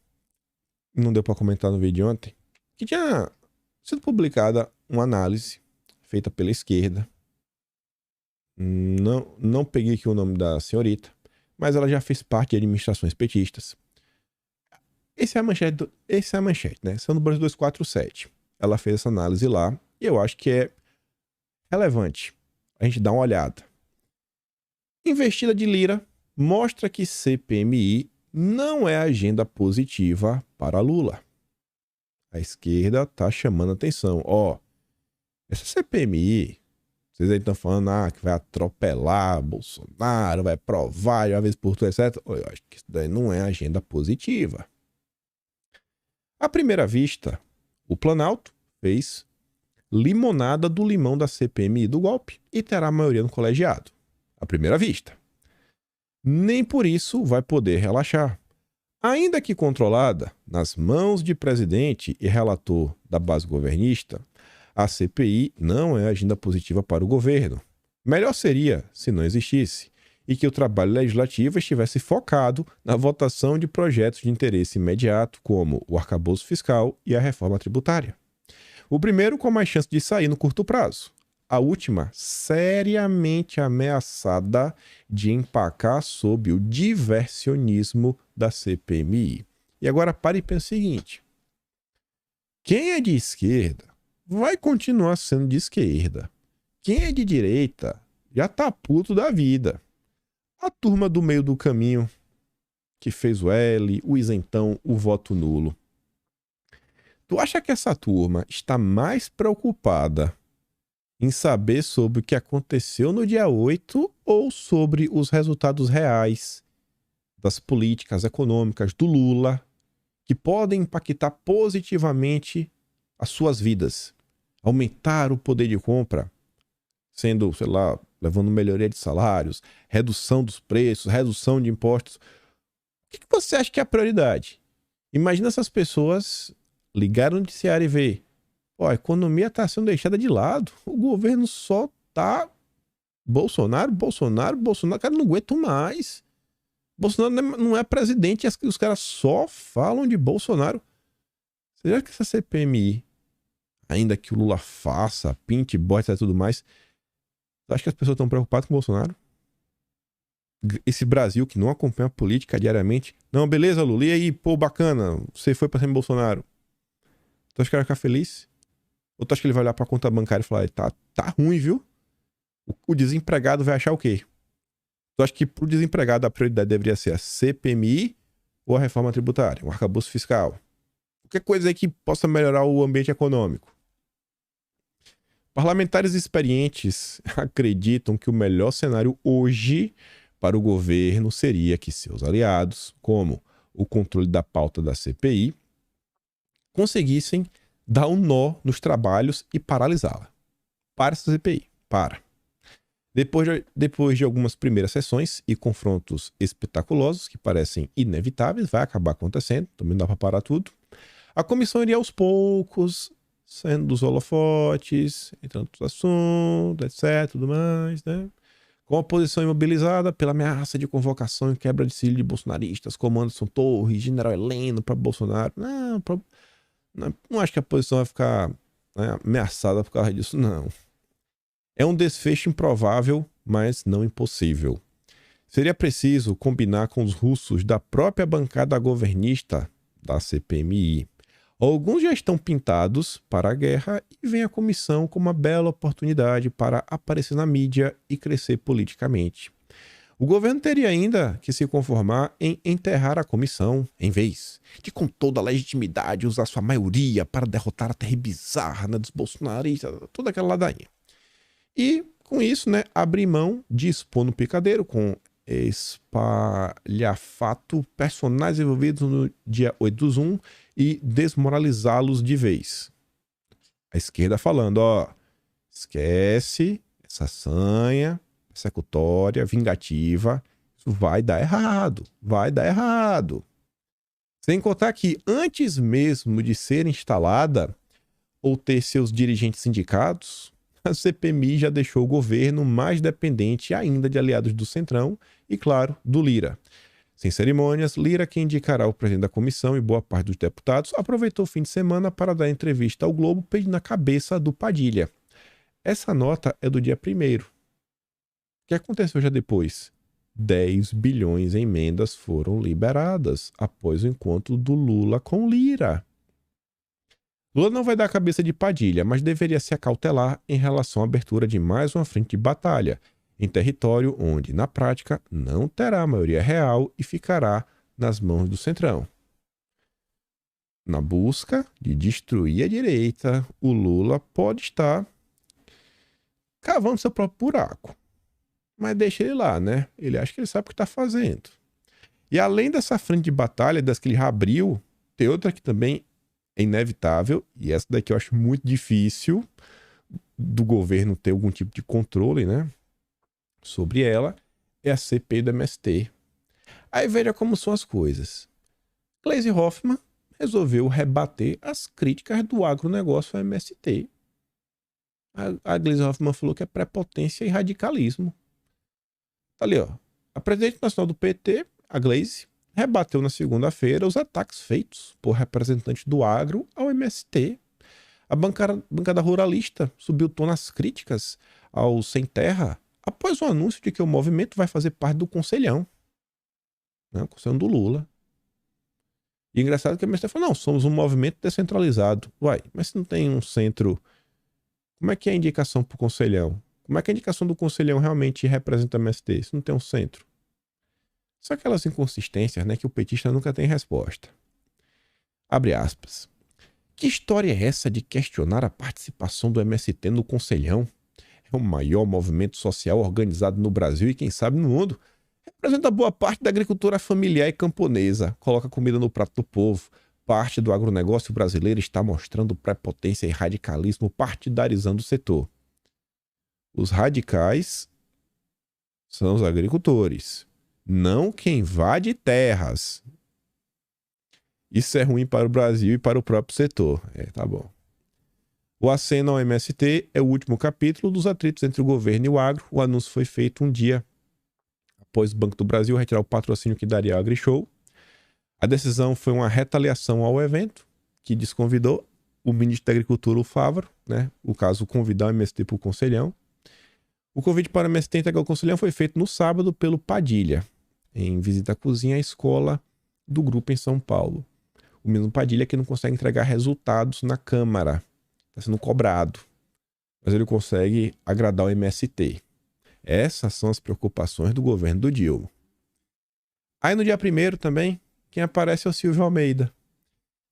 não deu para comentar no vídeo de ontem, que tinha sido publicada uma análise feita pela esquerda. Não peguei aqui o nome da senhorita, mas ela já fez parte de administrações petistas. Essa é a manchete, né? São no Brasil 247. Ela fez essa análise lá e eu acho que é relevante a gente dar uma olhada. Investida de Lira mostra que CPMI não é agenda positiva para Lula. A esquerda tá chamando atenção. Essa CPMI, vocês aí estão falando que vai atropelar Bolsonaro, vai provar de uma vez por todas, etc. Eu acho que isso daí não é agenda positiva. À primeira vista, o Planalto fez limonada do limão da CPMI do golpe e terá a maioria no colegiado. À primeira vista. Nem por isso vai poder relaxar. Ainda que controlada nas mãos de presidente e relator da base governista, a CPI não é agenda positiva para o governo. Melhor seria se não existisse e que o trabalho legislativo estivesse focado na votação de projetos de interesse imediato, como o arcabouço fiscal e a reforma tributária. O primeiro com mais chance de sair no curto prazo. A última, seriamente ameaçada de empacar sob o diversionismo da CPMI. E agora pare e pense o seguinte. Quem é de esquerda vai continuar sendo de esquerda. Quem é de direita já tá puto da vida. A turma do meio do caminho, que fez o L, o isentão, o voto nulo. Tu acha que essa turma está mais preocupada em saber sobre o que aconteceu no dia 8 ou sobre os resultados reais das políticas econômicas do Lula que podem impactar positivamente as suas vidas? Aumentar o poder de compra, sendo, sei lá, levando melhoria de salários, redução dos preços, redução de impostos. O que você acha que é a prioridade? Imagina essas pessoas ligaram no noticiário e ver. A economia está sendo deixada de lado. O governo só tá Bolsonaro. Cara, não aguento mais. Bolsonaro não é presidente. Os caras só falam de Bolsonaro. Você acha que essa CPMI, ainda que o Lula faça, pinte, bote e tudo mais, você acha que as pessoas estão preocupadas com o Bolsonaro? Esse Brasil que não acompanha a política diariamente. Não, beleza, Lula. E aí, pô, bacana. Você foi pra cima do Bolsonaro. Tu acha que ele vai ficar feliz? Ou tu acha que ele vai olhar pra conta bancária e falar, tá ruim, viu? O desempregado vai achar o quê? Tu acha que pro desempregado a prioridade deveria ser a CPMI ou a reforma tributária, o arcabouço fiscal? Qualquer coisa aí que possa melhorar o ambiente econômico. Parlamentares experientes acreditam que o melhor cenário hoje para o governo seria que seus aliados, como o controle da pauta da CPI, conseguissem dar um nó nos trabalhos e paralisá-la. Para essa CPI. Para. Depois de algumas primeiras sessões e confrontos espetaculosos, que parecem inevitáveis, vai acabar acontecendo, também não dá para parar tudo, a comissão iria aos poucos, saindo dos holofotes, entrando nos assuntos, etc, tudo mais, né? Com a posição imobilizada pela ameaça de convocação e quebra de sigilo de bolsonaristas, como Anderson Torres, General Heleno para Bolsonaro. Não acho que a posição vai ficar, né, ameaçada por causa disso, não. É um desfecho improvável, mas não impossível. Seria preciso combinar com os russos da própria bancada governista da CPMI. Alguns já estão pintados para a guerra e vem a comissão como uma bela oportunidade para aparecer na mídia e crescer politicamente. O governo teria ainda que se conformar em enterrar a comissão, em vez de, com toda a legitimidade, usar sua maioria para derrotar a terra bizarra, né, dos bolsonaristas, toda aquela ladainha. E, com isso, né, abrir mão de expor no picadeiro com espalhafato personagens envolvidos no dia 8/1 e desmoralizá-los de vez. A esquerda falando, ó, esquece essa sanha persecutória, vingativa, isso vai dar errado, vai dar errado. Sem contar que antes mesmo de ser instalada ou ter seus dirigentes indicados, a CPMI já deixou o governo mais dependente ainda de aliados do Centrão e, claro, do Lira. Sem cerimônias, Lira, que indicará o presidente da comissão e boa parte dos deputados, aproveitou o fim de semana para dar entrevista ao Globo pedindo a cabeça do Padilha. Essa nota é do dia 1º. O que aconteceu já depois? 10 bilhões em emendas foram liberadas após o encontro do Lula com Lira. Lula não vai dar a cabeça de Padilha, mas deveria se acautelar em relação à abertura de mais uma frente de batalha, em território onde, na prática, não terá maioria real e ficará nas mãos do Centrão. Na busca de destruir a direita, o Lula pode estar cavando seu próprio buraco. Mas deixa ele lá, né? Ele acha que ele sabe o que está fazendo. E além dessa frente de batalha, das que ele já abriu, tem outra que também é inevitável, e essa daqui eu acho muito difícil do governo ter algum tipo de controle, né, sobre ela, é a CPI do MST. Aí veja como são as coisas. Gleisi Hoffmann resolveu rebater as críticas do agronegócio ao MST. A Gleisi Hoffmann falou que é prepotência e radicalismo. Tá ali, ó. A presidente nacional do PT, a Gleisi, rebateu na segunda-feira os ataques feitos por representantes do agro ao MST. A bancada ruralista subiu o tom nas críticas ao Sem Terra após o anúncio de que o movimento vai fazer parte do Conselhão. Né? O Conselhão do Lula. E engraçado que o MST falou, não, somos um movimento descentralizado. Uai, mas se não tem um centro, como é que é a indicação para o Conselhão? Como é que a indicação do Conselhão realmente representa o MST? Se não tem um centro. São aquelas inconsistências, né, que o petista nunca tem resposta. Abre aspas. Que história é essa de questionar a participação do MST no Conselhão? É o maior movimento social organizado no Brasil e, quem sabe, no mundo. Representa boa parte da agricultura familiar e camponesa. Coloca comida no prato do povo. Parte do agronegócio brasileiro está mostrando prepotência e radicalismo partidarizando o setor. Os radicais são os agricultores, não quem invade terras. Isso é ruim para o Brasil e para o próprio setor. Tá bom. O aceno ao MST é o último capítulo dos atritos entre o governo e o agro. O anúncio foi feito um dia após o Banco do Brasil retirar o patrocínio que daria ao AgriShow. A decisão foi uma retaliação ao evento, que desconvidou o ministro da Agricultura, o Fávaro, né? O caso, convidar o MST para o Conselhão. O convite para o MST integrar o Conselhão foi feito no sábado pelo Padilha, em visita à cozinha à escola do grupo em São Paulo. O mesmo Padilha que não consegue entregar resultados na Câmara. Está sendo cobrado. Mas ele consegue agradar o MST. Essas são as preocupações do governo do Dilma. Aí no dia 1º também, quem aparece é o Silvio Almeida.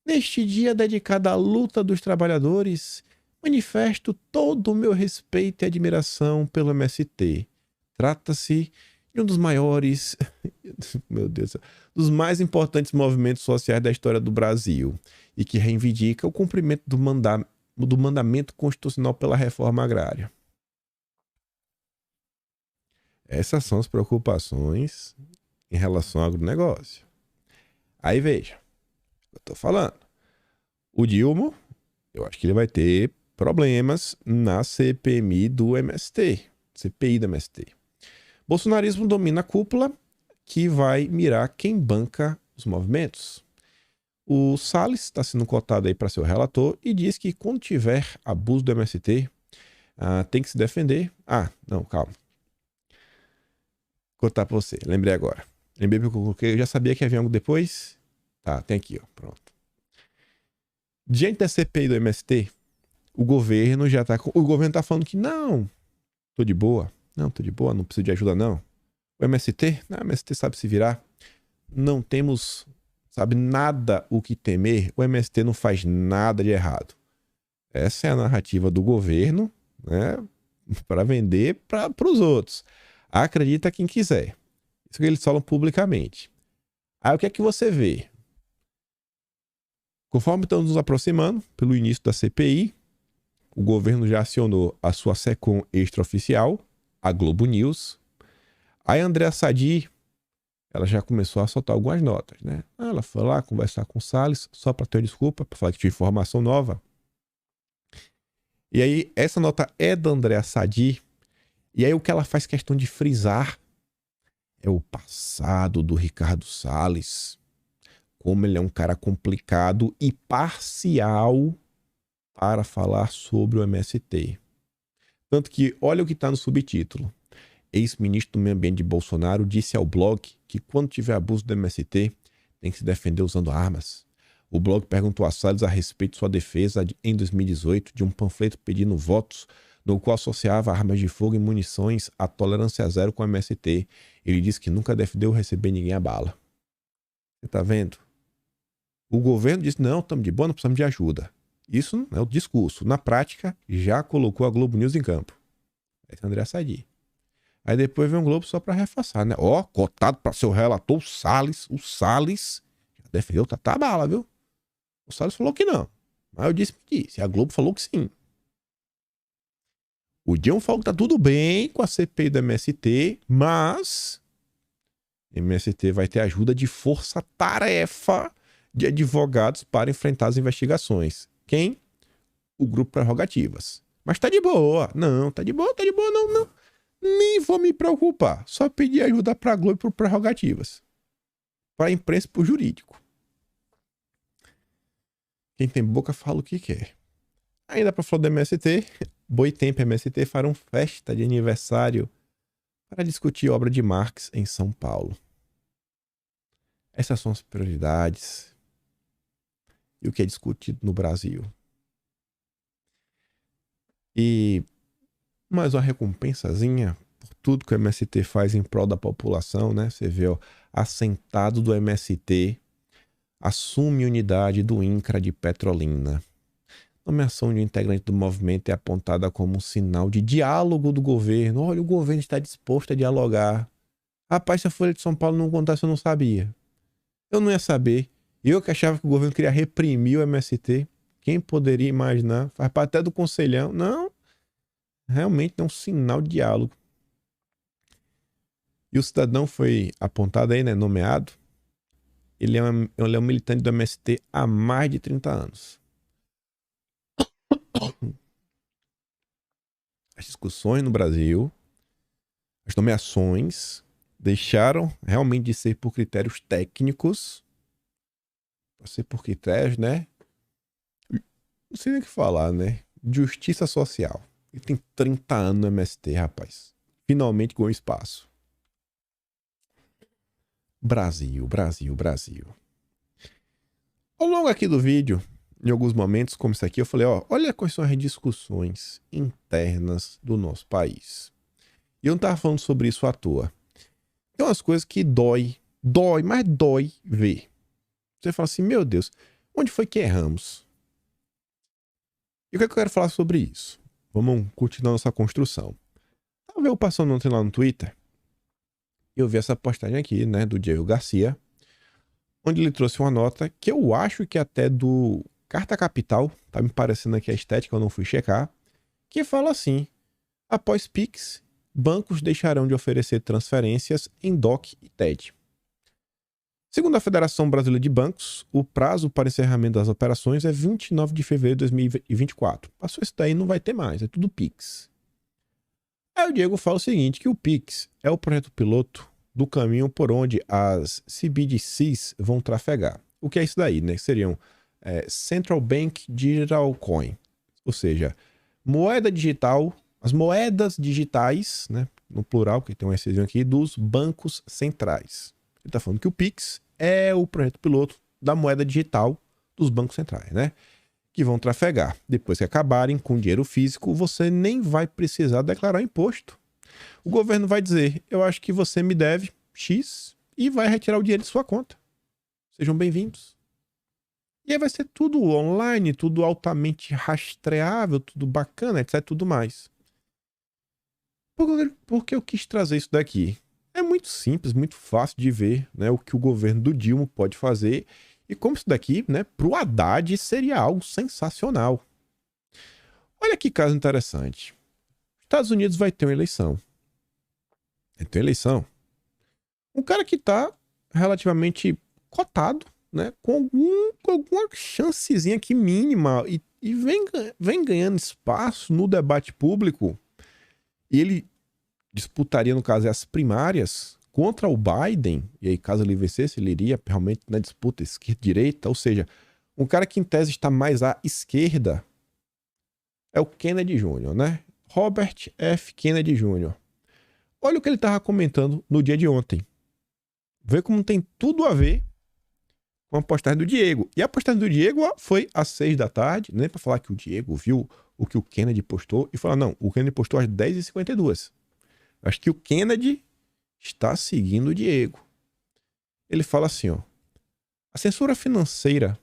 Neste dia dedicado à luta dos trabalhadores, manifesto todo o meu respeito e admiração pelo MST. Trata-se de um dos maiores, meu Deus, dos mais importantes movimentos sociais da história do Brasil e que reivindica o cumprimento do mandamento constitucional pela reforma agrária. Essas são as preocupações em relação ao agronegócio. Aí veja, eu tô falando. O Dilma, eu acho que ele vai ter problemas na CPMI do MST, CPI do MST. Bolsonarismo domina a cúpula, que vai mirar quem banca os movimentos. O Salles está sendo cotado aí para ser o relator e diz que quando tiver abuso do MST, tem que se defender. Não, calma. Vou contar para você, lembrei agora. Lembrei porque eu coloquei, eu já sabia que havia algo depois. Tá, tem aqui, ó, pronto. Diante da CPI do MST, o governo já tá falando que não, tô de boa. Não, tô de boa, não preciso de ajuda não. O MST? O MST sabe se virar. Não temos, sabe, nada o que temer. O MST não faz nada de errado. Essa é a narrativa do governo, né? Para vender para os outros. Acredita quem quiser. Isso que eles falam publicamente. Aí o que é que você vê? Conforme estamos nos aproximando, pelo início da CPI, o governo já acionou a sua SECOM extraoficial, a Globo News. Aí a Andréa Sadi, ela já começou a soltar algumas notas, né? Ela foi lá conversar com o Salles, só para ter desculpa, para falar que tinha informação nova. E aí, essa nota é da Andréa Sadi. E aí, o que ela faz questão de frisar é o passado do Ricardo Salles. Como ele é um cara complicado e parcial para falar sobre o MST. Tanto que, olha o que está no subtítulo. Ex-ministro do Meio Ambiente de Bolsonaro disse ao blog que quando tiver abuso do MST, tem que se defender usando armas. O blog perguntou a Salles a respeito de sua defesa em 2018 de um panfleto pedindo votos no qual associava armas de fogo e munições à tolerância zero com o MST. Ele disse que nunca defendeu receber ninguém a bala. Você tá vendo? O governo disse, não, estamos de boa, não precisamos de ajuda. Isso é o discurso. Na prática, já colocou a Globo News em campo. Esse é o André Sadi. Aí depois vem um Globo só para reforçar, né? Ó, cotado para ser o relator, o Salles. O Salles já defendeu a bala, viu? O Salles falou que não. Mas eu disse que disse. A Globo falou que sim. O Dion falou que tá tudo bem com a CPI do MST, mas o MST vai ter ajuda de força-tarefa de advogados para enfrentar as investigações. Quem? O grupo Prerrogativas. Mas tá de boa. Não, tá de boa, não. Nem vou me preocupar. Só pedir ajuda pra Globo e pro Prerrogativas. Pra imprensa e pro jurídico. Quem tem boca fala o que quer. Ainda pra falar do MST, Boitempo e MST farão festa de aniversário para discutir obra de Marx em São Paulo. Essas são as prioridades e o que é discutido no Brasil. E mais uma recompensazinha por tudo que o MST faz em prol da população, né? Você vê, ó, assentado do MST assume unidade do INCRA de Petrolina. Nomeação de um integrante do movimento é apontada como um sinal de diálogo do governo. Olha, o governo está disposto a dialogar. Rapaz, se a Folha de São Paulo não contasse, eu não sabia. Eu não ia saber. Eu que achava que o governo queria reprimir o MST. Quem poderia imaginar? Faz parte até do conselhão. Não. Realmente é um sinal de diálogo. E o cidadão foi apontado aí, né? Nomeado. Ele é um militante do MST há mais de 30 anos. As discussões no Brasil, as nomeações, deixaram realmente de ser por critérios técnicos, para ser por critérios, né? Não sei nem o que falar, né? Justiça social. Ele tem 30 anos no MST, rapaz. Finalmente ganhou espaço. Brasil. Ao longo aqui do vídeo, em alguns momentos, como isso aqui, eu falei, ó, olha quais são as discussões internas do nosso país. E eu não tava falando sobre isso à toa. Tem umas coisas que dói ver. Você fala assim, meu Deus, onde foi que erramos? E o que eu quero falar sobre isso? Vamos continuar nossa construção. Tava eu passando ontem lá no Twitter, e eu vi essa postagem aqui, né, do Diego Garcia, onde ele trouxe uma nota que eu acho que até do Carta Capital, tá me parecendo aqui a estética, eu não fui checar, que fala assim, após Pix, bancos deixarão de oferecer transferências em DOC e TED. Segundo a Federação Brasileira de Bancos, o prazo para encerramento das operações é 29 de fevereiro de 2024. Passou isso daí, não vai ter mais, é tudo Pix. Aí o Diego fala o seguinte, que o Pix é o projeto piloto do caminho por onde as CBDCs vão trafegar. O que é isso daí, né? Seriam Central Bank Digital Coin, ou seja, moeda digital, as moedas digitais, né, no plural, que tem um Szinho aqui, dos bancos centrais. Ele está falando que o Pix é o projeto piloto da moeda digital dos bancos centrais, né? Que vão trafegar. Depois que acabarem com dinheiro físico, você nem vai precisar declarar imposto. O governo vai dizer, eu acho que você me deve X e vai retirar o dinheiro de sua conta. Sejam bem-vindos. E aí vai ser tudo online, tudo altamente rastreável, tudo bacana, etc, tudo mais. Por que eu quis trazer isso daqui? É muito simples, muito fácil de ver, né, o que o governo do Dilma pode fazer e como isso daqui, né, pro Haddad seria algo sensacional. Olha que caso interessante. Estados Unidos vai ter uma eleição. Vai ter eleição. Um cara que tá relativamente cotado, né, com alguma chancezinha aqui mínima e vem ganhando espaço no debate público. E ele disputaria, no caso, as primárias contra o Biden, e aí caso ele vencesse, ele iria realmente na disputa esquerda-direita, ou seja, um cara que em tese está mais à esquerda é o Kennedy Jr., né? Robert F. Kennedy Jr. Olha o que ele estava comentando no dia de ontem. Vê como tem tudo a ver com a postagem do Diego. E a postagem do Diego foi às 6 da tarde, nem para falar que o Diego viu o que o Kennedy postou e falar, não, o Kennedy postou às 10h52. Acho que o Kennedy está seguindo o Diego. Ele fala assim, ó, a censura financeira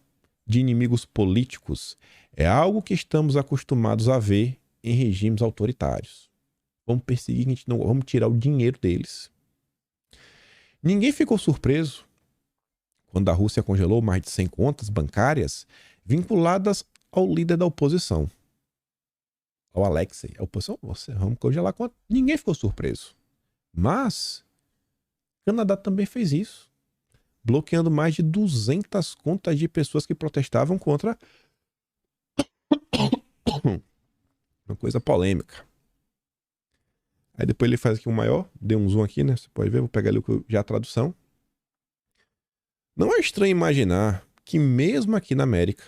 de inimigos políticos é algo que estamos acostumados a ver em regimes autoritários. Vamos perseguir, a gente não, vamos tirar o dinheiro deles. Ninguém ficou surpreso quando a Rússia congelou mais de 100 contas bancárias vinculadas ao líder da oposição, ao Alexei. A oposição, vamos congelar a conta. Ninguém ficou surpreso. Mas o Canadá também fez isso, bloqueando mais de 200 contas de pessoas que protestavam contra uma coisa polêmica. Aí depois ele faz aqui um maior, deu um zoom aqui, né? Você pode ver, vou pegar ali já a tradução. Não é estranho imaginar que mesmo aqui na América,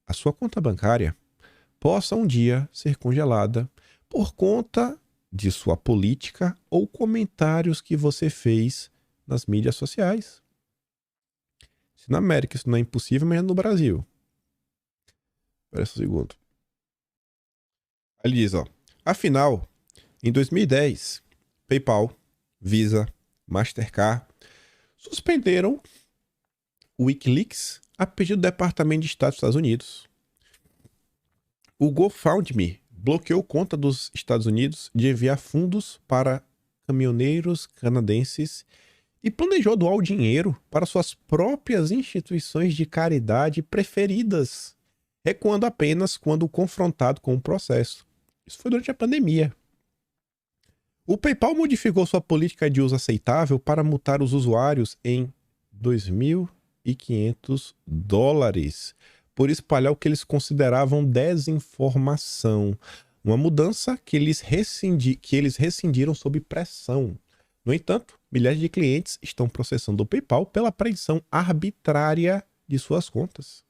a sua conta bancária possa um dia ser congelada por conta de sua política ou comentários que você fez nas mídias sociais. Se na América isso não é impossível, mas é no Brasil. Espera um segundo. Aí ele diz, ó, afinal, em 2010, PayPal, Visa, Mastercard suspenderam o Wikileaks a pedido do Departamento de Estado dos Estados Unidos. O GoFundMe bloqueou conta dos Estados Unidos de enviar fundos para caminhoneiros canadenses e planejou doar o dinheiro para suas próprias instituições de caridade preferidas, recuando apenas quando confrontado com o processo. Isso foi durante a pandemia. O PayPal modificou sua política de uso aceitável para multar os usuários em $2.500 por espalhar o que eles consideravam desinformação. Uma mudança que eles rescindiram sob pressão. No entanto, milhares de clientes estão processando o PayPal pela apreensão arbitrária de suas contas.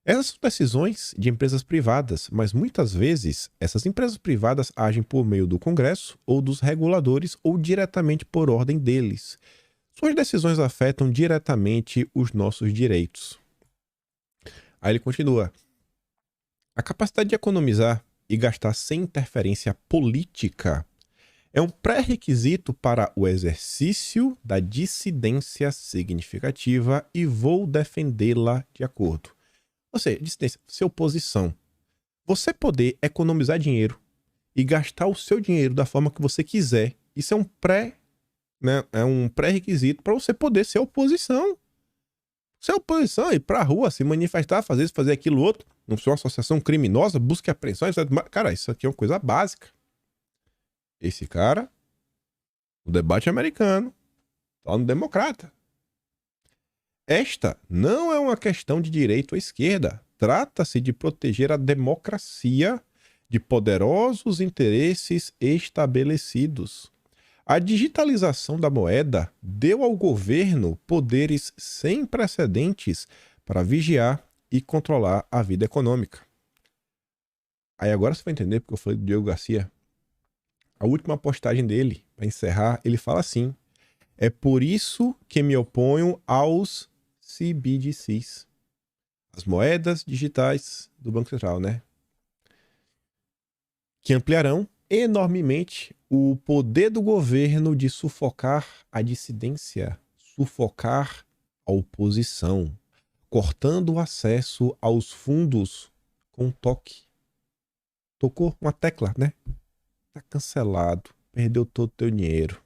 Essas são decisões de empresas privadas, mas muitas vezes essas empresas privadas agem por meio do Congresso ou dos reguladores ou diretamente por ordem deles. Suas decisões afetam diretamente os nossos direitos. Aí ele continua. A capacidade de economizar e gastar sem interferência política é um pré-requisito para o exercício da dissidência significativa e vou defendê-la de acordo. Ou seja, dissidência, ser oposição. Você poder economizar dinheiro e gastar o seu dinheiro da forma que você quiser, isso é um pré-requisito para você poder ser oposição. Ser oposição, ir pra rua, se manifestar, fazer isso, fazer aquilo outro, não ser uma associação criminosa, busque apreensão, etc. Cara, isso aqui é uma coisa básica. Esse cara, o debate americano, tá no Democrata. Esta não é uma questão de direita ou esquerda. Trata-se de proteger a democracia de poderosos interesses estabelecidos. A digitalização da moeda deu ao governo poderes sem precedentes para vigiar e controlar a vida econômica. Aí agora você vai entender porque eu falei do Diego Garcia. A última postagem dele, para encerrar, ele fala assim: é por isso que me oponho aos CBDCs, as moedas digitais do Banco Central, né? Que ampliarão enormemente o poder do governo de sufocar a dissidência, sufocar a oposição, cortando o acesso aos fundos com um toque. Tocou uma tecla, né? Tá cancelado, perdeu todo o teu dinheiro.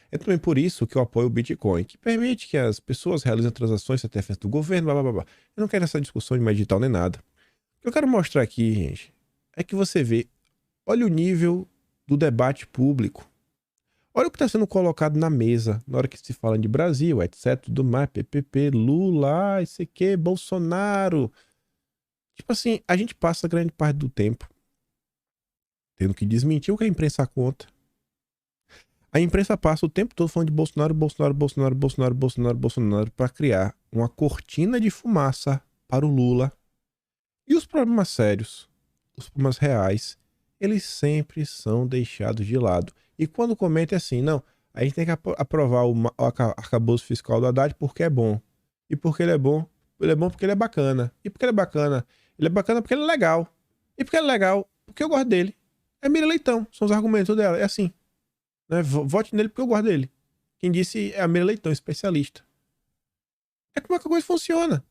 É também por isso que eu apoio o Bitcoin, que permite que as pessoas realizem transações sem ter acesso do governo, blá, blá, blá, blá. Eu não quero essa discussão de mais digital nem nada. O que eu quero mostrar aqui, gente, é que você vê, olha o nível do debate público. Olha o que está sendo colocado na mesa na hora que se fala de Brasil, etc, tudo mais, PPP, Lula, isso aqui, Bolsonaro. Tipo assim, a gente passa grande parte do tempo tendo que desmentir o que a imprensa conta. A imprensa passa o tempo todo falando de Bolsonaro, Bolsonaro, Bolsonaro, Bolsonaro, Bolsonaro, Bolsonaro, para criar uma cortina de fumaça para o Lula. E os problemas sérios, os problemas reais, eles sempre são deixados de lado. E quando comenta é assim, não, a gente tem que aprovar o arcabouço fiscal do Haddad porque é bom. E porque ele é bom? Ele é bom porque ele é bacana. E porque ele é bacana? Ele é bacana porque ele é legal. E porque ele é legal? Porque eu gosto dele. É Miriam Leitão, são os argumentos dela, é assim. Né? Vote nele porque eu gosto dele. Quem disse é a Miriam Leitão, especialista. É como é que a coisa funciona.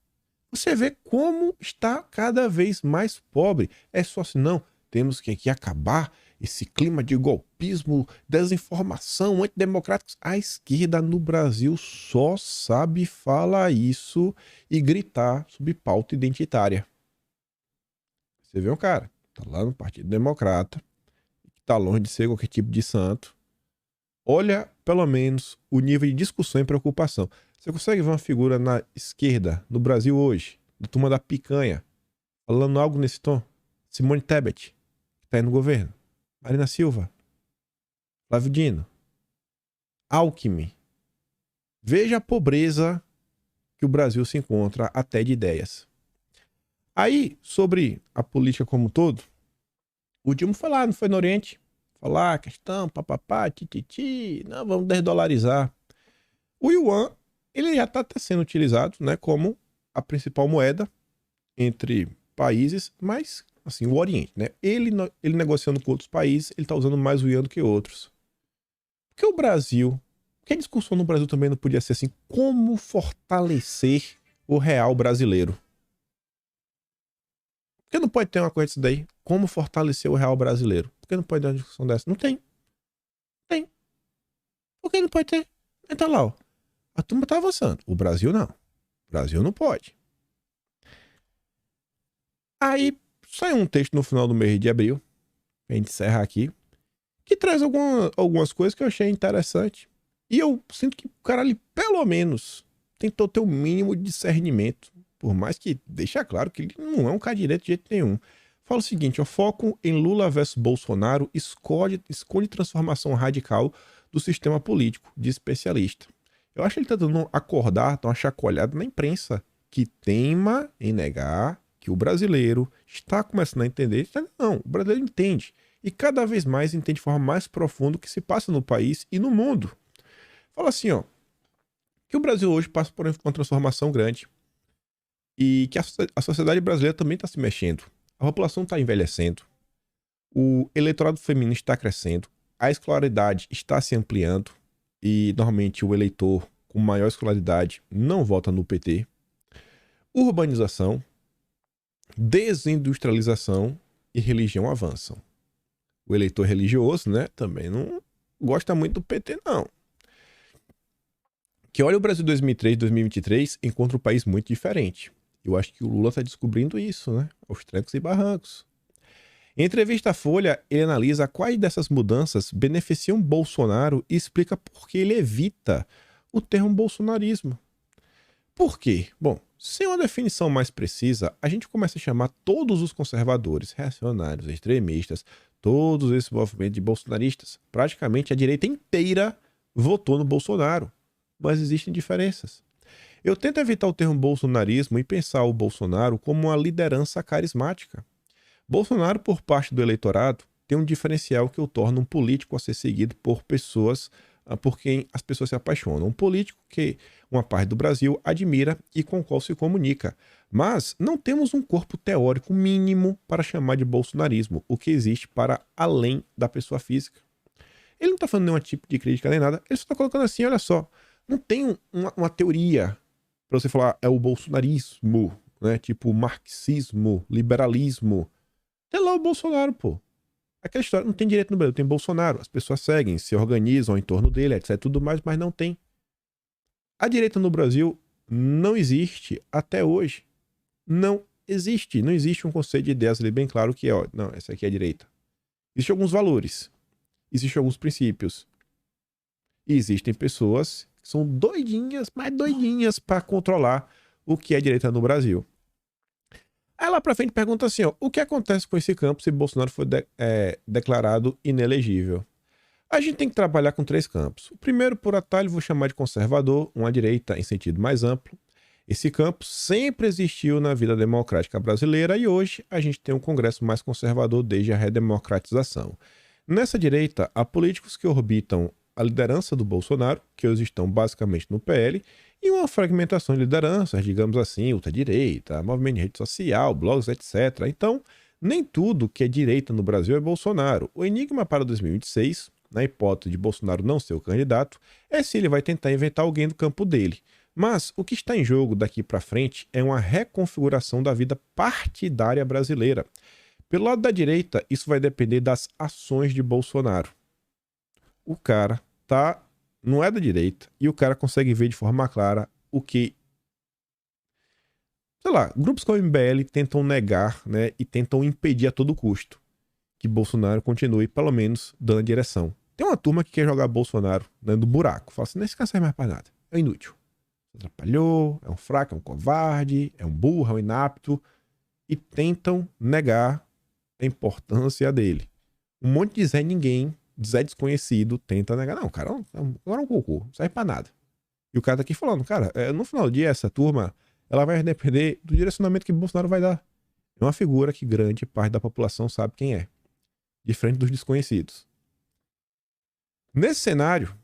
Você vê como está cada vez mais pobre. É só assim, não, temos que aqui acabar esse clima de golpismo, desinformação, antidemocráticos. A esquerda no Brasil só sabe falar isso e gritar sobre pauta identitária. Você vê um cara, tá lá no Partido Democrata, que tá longe de ser qualquer tipo de santo. Olha, pelo menos, o nível de discussão e preocupação. Você consegue ver uma figura na esquerda, no Brasil hoje, da turma da picanha, falando algo nesse tom? Simone Tebet, que tá aí no governo. Marina Silva. Flávio Dino. Alckmin. Veja a pobreza que o Brasil se encontra até de ideias. Aí, sobre a política como um todo, o Dilma foi lá, não foi no Oriente? Falar, questão, papapá, tititi, não, vamos desdolarizar. O Yuan, ele já está sendo utilizado, né, como a principal moeda entre países, mas, assim, o Oriente, né? Ele negociando com outros países, ele está usando mais o Yuan do que outros. Porque o Brasil, porque a discussão no Brasil também não podia ser assim, como fortalecer o real brasileiro? Porque não pode ter uma coisa disso daí, como fortalecer o real brasileiro? Por que não pode ter uma discussão dessa? Não tem. Tem. Por que não pode ter? Então lá, ó. A turma tá avançando. O Brasil não. O Brasil não pode. Aí saiu um texto no final do mês de abril, pra gente encerrar aqui, que traz algumas coisas que eu achei interessante. E eu sinto que o cara ali, pelo menos, tentou ter o mínimo de discernimento. Por mais que deixa claro que ele não é um cara direito de jeito nenhum. Fala o seguinte, o foco em Lula versus Bolsonaro esconde transformação radical do sistema político, de especialista. Eu acho que ele está dando acordar, uma chacoalhada na imprensa, que teima em negar que o brasileiro está começando a entender. Não, o brasileiro entende. E cada vez mais entende de forma mais profunda o que se passa no país e no mundo. Fala assim, ó, que o Brasil hoje passa por uma transformação grande. E que a sociedade brasileira também está se mexendo. A população está envelhecendo. O eleitorado feminino está crescendo. A escolaridade está se ampliando. E, normalmente, o eleitor com maior escolaridade não vota no PT. Urbanização, desindustrialização e religião avançam. O eleitor religioso, né, também não gosta muito do PT, não. Que olha o Brasil 2003, 2023, encontra um país muito diferente. Eu acho que o Lula está descobrindo isso, né? Aos trancos e barrancos. Em entrevista à Folha, ele analisa quais dessas mudanças beneficiam Bolsonaro e explica por que ele evita o termo bolsonarismo. Por quê? Bom, sem uma definição mais precisa, a gente começa a chamar todos os conservadores, reacionários, extremistas, todos esses movimentos de bolsonaristas. Praticamente a direita inteira votou no Bolsonaro. Mas existem diferenças. Eu tento evitar o termo bolsonarismo e pensar o Bolsonaro como uma liderança carismática. Bolsonaro, por parte do eleitorado, tem um diferencial que o torna um político a ser seguido por pessoas por quem as pessoas se apaixonam. Um político que uma parte do Brasil admira e com o qual se comunica. Mas não temos um corpo teórico mínimo para chamar de bolsonarismo, o que existe para além da pessoa física. Ele não está fazendo nenhum tipo de crítica nem nada, ele só está colocando assim, olha só, não tem uma teoria para você falar é o bolsonarismo, né? Tipo marxismo, liberalismo. Tem lá o Bolsonaro, pô. Aquela história, não tem direito no Brasil, tem Bolsonaro. As pessoas seguem, se organizam em torno dele, etc, tudo mais, mas não tem. A direita no Brasil não existe até hoje. Não existe. Não existe um conceito de ideias ali bem claro que é, ó, não, essa aqui é a direita. Existem alguns valores. Existem alguns princípios. E existem pessoas que são doidinhas, mais doidinhas para controlar o que é direita no Brasil. Aí lá pra frente pergunta assim, ó, o que acontece com esse campo se Bolsonaro for declarado inelegível? A gente tem que trabalhar com 3 campos. O primeiro, por atalho, vou chamar de conservador, uma direita em sentido mais amplo. Esse campo sempre existiu na vida democrática brasileira e hoje a gente tem um Congresso mais conservador desde a redemocratização. Nessa direita, há políticos que orbitam a liderança do Bolsonaro, que hoje estão basicamente no PL, e uma fragmentação de lideranças, digamos assim, ultradireita, movimento de rede social, blogs, etc. Então, nem tudo que é direita no Brasil é Bolsonaro. O enigma para 2026, na hipótese de Bolsonaro não ser o candidato, é se ele vai tentar inventar alguém do campo dele. Mas o que está em jogo daqui para frente é uma reconfiguração da vida partidária brasileira. Pelo lado da direita, isso vai depender das ações de Bolsonaro. O cara não é da direita e o cara consegue ver de forma clara o que, sei lá, grupos como o MBL tentam negar, né, e tentam impedir a todo custo que Bolsonaro continue, pelo menos, dando a direção. Tem uma turma que quer jogar Bolsonaro dentro do buraco. Fala assim, esse cara serve mais pra nada. É inútil. Atrapalhou, é um fraco, é um covarde, é um burro, é um inapto. E tentam negar a importância dele. Um monte de Zé Ninguém, Zé Desconhecido, tenta negar. Não, cara, agora é um cocô, não serve pra nada. E o cara tá aqui falando, cara, no final do dia, essa turma, ela vai depender do direcionamento que Bolsonaro vai dar. É uma figura que grande parte da população sabe quem é. Diferente dos desconhecidos. Nesse cenário,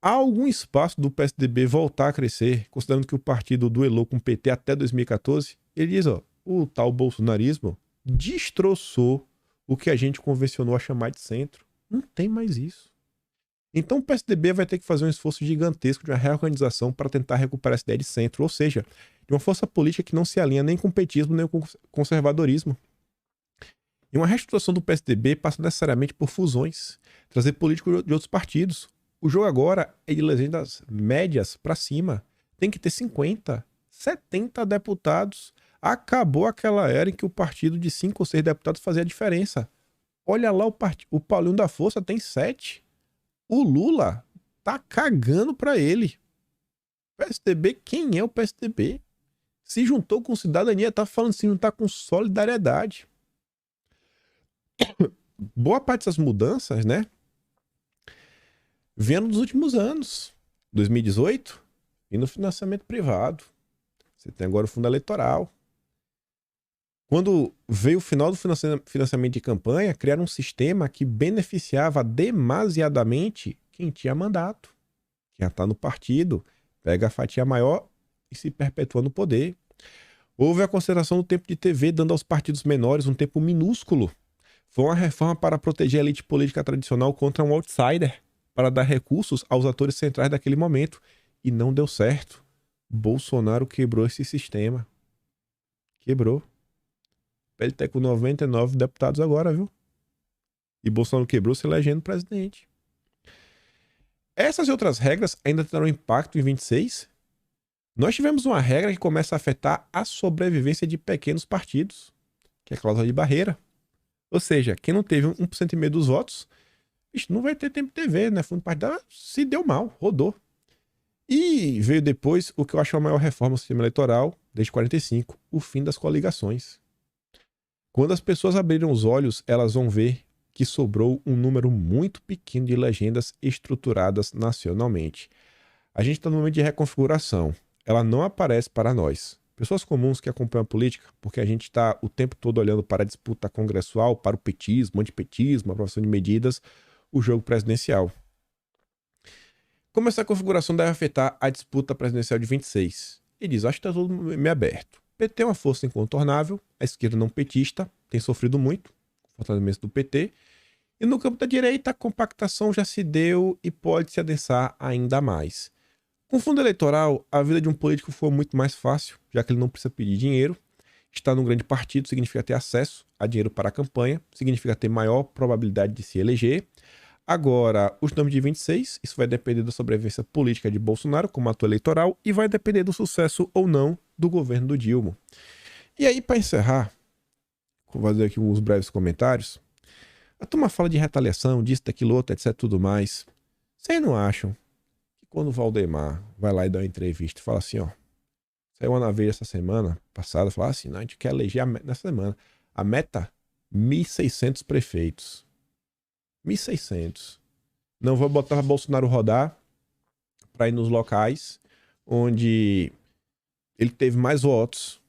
há algum espaço do PSDB voltar a crescer, considerando que o partido duelou com o PT até 2014? Ele diz, ó, o tal bolsonarismo destroçou o que a gente convencionou a chamar de centro. Não tem mais isso. Então o PSDB vai ter que fazer um esforço gigantesco de uma reorganização para tentar recuperar essa ideia de centro, ou seja, de uma força política que não se alinha nem com o petismo nem com o conservadorismo. E uma reestruturação do PSDB passa necessariamente por fusões, trazer políticos de outros partidos. O jogo agora é de legendas médias para cima. Tem que ter 50, 70 deputados. Acabou aquela era em que o partido de 5 ou 6 deputados fazia a diferença. Olha lá o Paulinho da Força tem 7. O Lula tá cagando para ele. PSDB, quem é o PSDB? Se juntou com Cidadania, tá falando se juntar com Solidariedade. Boa parte dessas mudanças, né, vendo nos últimos anos. 2018, e no financiamento privado. Você tem agora o fundo eleitoral. Quando veio o final do financiamento de campanha, criaram um sistema que beneficiava demasiadamente quem tinha mandato. Quem está no partido, pega a fatia maior e se perpetua no poder. Houve a consideração do tempo de TV, dando aos partidos menores um tempo minúsculo. Foi uma reforma para proteger a elite política tradicional contra um outsider, para dar recursos aos atores centrais daquele momento. E não deu certo. Bolsonaro quebrou esse sistema. Quebrou. Ele tá com 99 deputados agora, viu? E Bolsonaro quebrou se elegendo presidente. Essas e outras regras ainda terão impacto em 26? Nós tivemos uma regra que começa a afetar a sobrevivência de pequenos partidos, que é a cláusula de barreira. Ou seja, quem não teve 1,5% dos votos, não vai ter tempo de TV, né? Fundo partidário se deu mal, rodou. E veio depois o que eu acho a maior reforma do sistema eleitoral, desde 45, o fim das coligações. Quando as pessoas abriram os olhos, elas vão ver que sobrou um número muito pequeno de legendas estruturadas nacionalmente. A gente está no momento de reconfiguração. Ela não aparece para nós. Pessoas comuns que acompanham a política, porque a gente está o tempo todo olhando para a disputa congressual, para o petismo, antipetismo, aprovação de medidas, o jogo presidencial. Como essa configuração deve afetar a disputa presidencial de 26? Ele diz, acho que está tudo meio aberto. PT é uma força incontornável, a esquerda não petista tem sofrido muito, com o fortalecimento do PT, e no campo da direita a compactação já se deu e pode se adensar ainda mais. Com o fundo eleitoral, a vida de um político foi muito mais fácil, já que ele não precisa pedir dinheiro. Estar num grande partido significa ter acesso a dinheiro para a campanha, significa ter maior probabilidade de se eleger. Agora, os nomes de 26, isso vai depender da sobrevivência política de Bolsonaro como ator eleitoral e vai depender do sucesso ou não do governo do Dilma. E aí, para encerrar, vou fazer aqui uns breves comentários. A turma fala de retaliação, disso, daquilo, outro, etc, tudo mais. Vocês não acham que quando o Valdemar vai lá e dá uma entrevista e fala assim, ó, saiu uma vez essa semana passada, falou assim, não, a gente quer eleger nessa semana. A meta, 1.600 prefeitos. 1.600. Não vou botar Bolsonaro rodar para ir nos locais onde ele teve mais votos,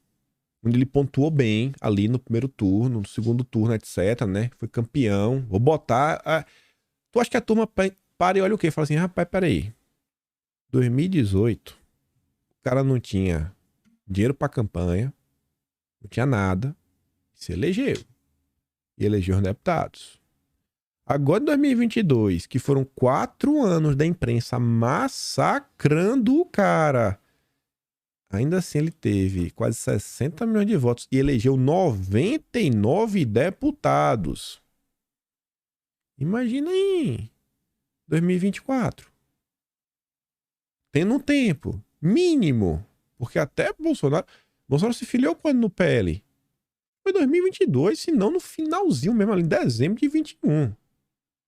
onde ele pontuou bem ali no primeiro turno, no segundo turno, etc, né? Foi campeão. Vou botar... Tu acha que a turma para e olha o quê? Fala assim, rapaz, peraí. 2018, o cara não tinha dinheiro pra campanha, não tinha nada, se elegeu. E elegeu os deputados. Agora em 2022, que foram 4 anos da imprensa massacrando o cara, ainda assim ele teve quase 60 milhões de votos e elegeu 99 deputados. Imagina aí, 2024. Tendo um tempo mínimo, porque até Bolsonaro se filiou quando no PL? Foi 2022, se não no finalzinho mesmo, ali em dezembro de 21.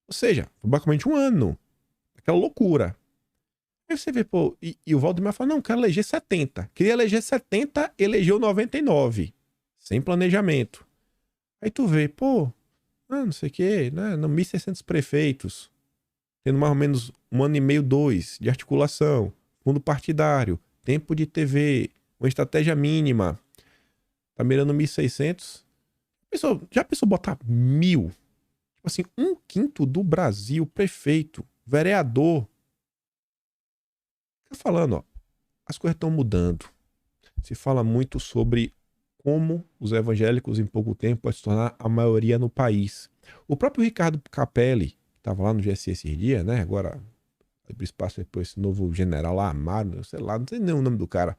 Ou seja, foi basicamente um ano. Aquela loucura. Aí você vê, pô, e o Valdemar fala, não, quero eleger 70. Queria eleger 70, elegeu 99. Sem planejamento. Aí tu vê, pô, não sei o quê, né? 1.600 prefeitos. Tendo mais ou menos 1 ano e meio, 2 de articulação. Fundo partidário. Tempo de TV. Uma estratégia mínima. Tá mirando 1.600. Já pensou botar 1.000? Tipo assim, 1/5 do Brasil, prefeito, vereador. Fica falando, ó. As coisas estão mudando. Se fala muito sobre como os evangélicos em pouco tempo podem se tornar a maioria no país. O próprio Ricardo Capelli, que estava lá no GSI esses dias, né? Agora, abriu espaço depois esse novo general lá, Amaro, sei lá, não sei nem o nome do cara.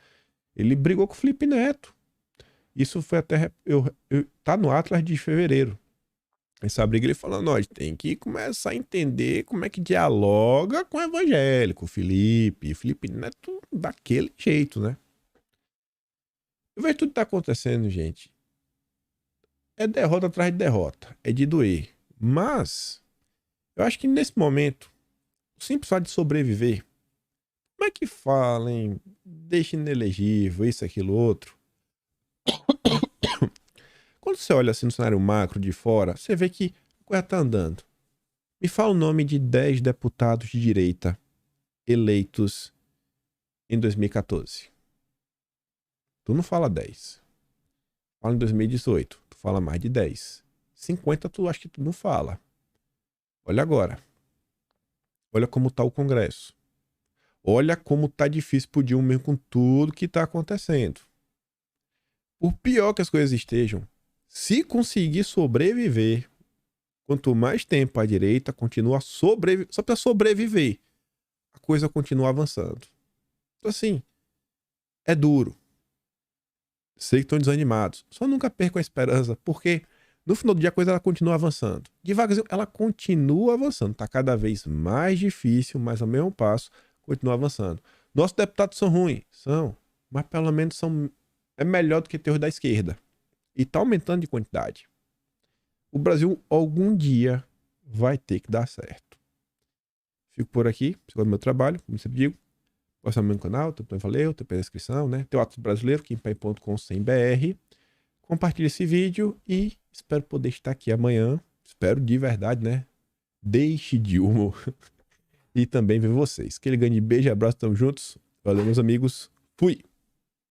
Ele brigou com o Felipe Neto. Isso foi até... tá no Atlas de fevereiro. Essa briga ele falando, ó, a gente tem que começar a entender como é que dialoga com o evangélico, o Felipe Neto daquele jeito, né? Eu vejo tudo que tá acontecendo, gente. É derrota atrás de derrota. É de doer. Mas, eu acho que nesse momento, o simples fato de sobreviver, como é que fala, hein? Deixa inelegível, isso, aquilo, outro. Quando você olha assim no cenário macro de fora, você vê que a coisa tá andando. Me fala o nome de 10 deputados de direita eleitos em 2014. Tu não fala 10. Fala em 2018. Tu fala mais de 10. 50 tu acha que tu não fala. Olha agora. Olha como tá o Congresso. Olha como tá difícil pro Dilma mesmo com tudo que tá acontecendo. Por pior que as coisas estejam, se conseguir sobreviver, quanto mais tempo a direita continua só para sobreviver, a coisa continua avançando. Então assim, é duro. Sei que estão desanimados. Só nunca percam a esperança, porque no final do dia a coisa ela continua avançando. Devagarzinho, ela continua avançando. Tá cada vez mais difícil, mas ao mesmo passo, continua avançando. Nossos deputados são ruins? São. Mas pelo menos é melhor do que ter os da esquerda. E tá aumentando de quantidade. O Brasil algum dia vai ter que dar certo. Fico por aqui. Se gosta do meu trabalho, como sempre digo, gosta do meu canal, eu falei, tem a descrição, né? Tem o Atos Brasileiro, quimpai.com.br. Compartilhe esse vídeo e espero poder estar aqui amanhã. Espero de verdade, né? Deixe de humor. E também ver vocês. Aquele grande beijo e abraço, tamo juntos. Valeu, meus amigos. Fui!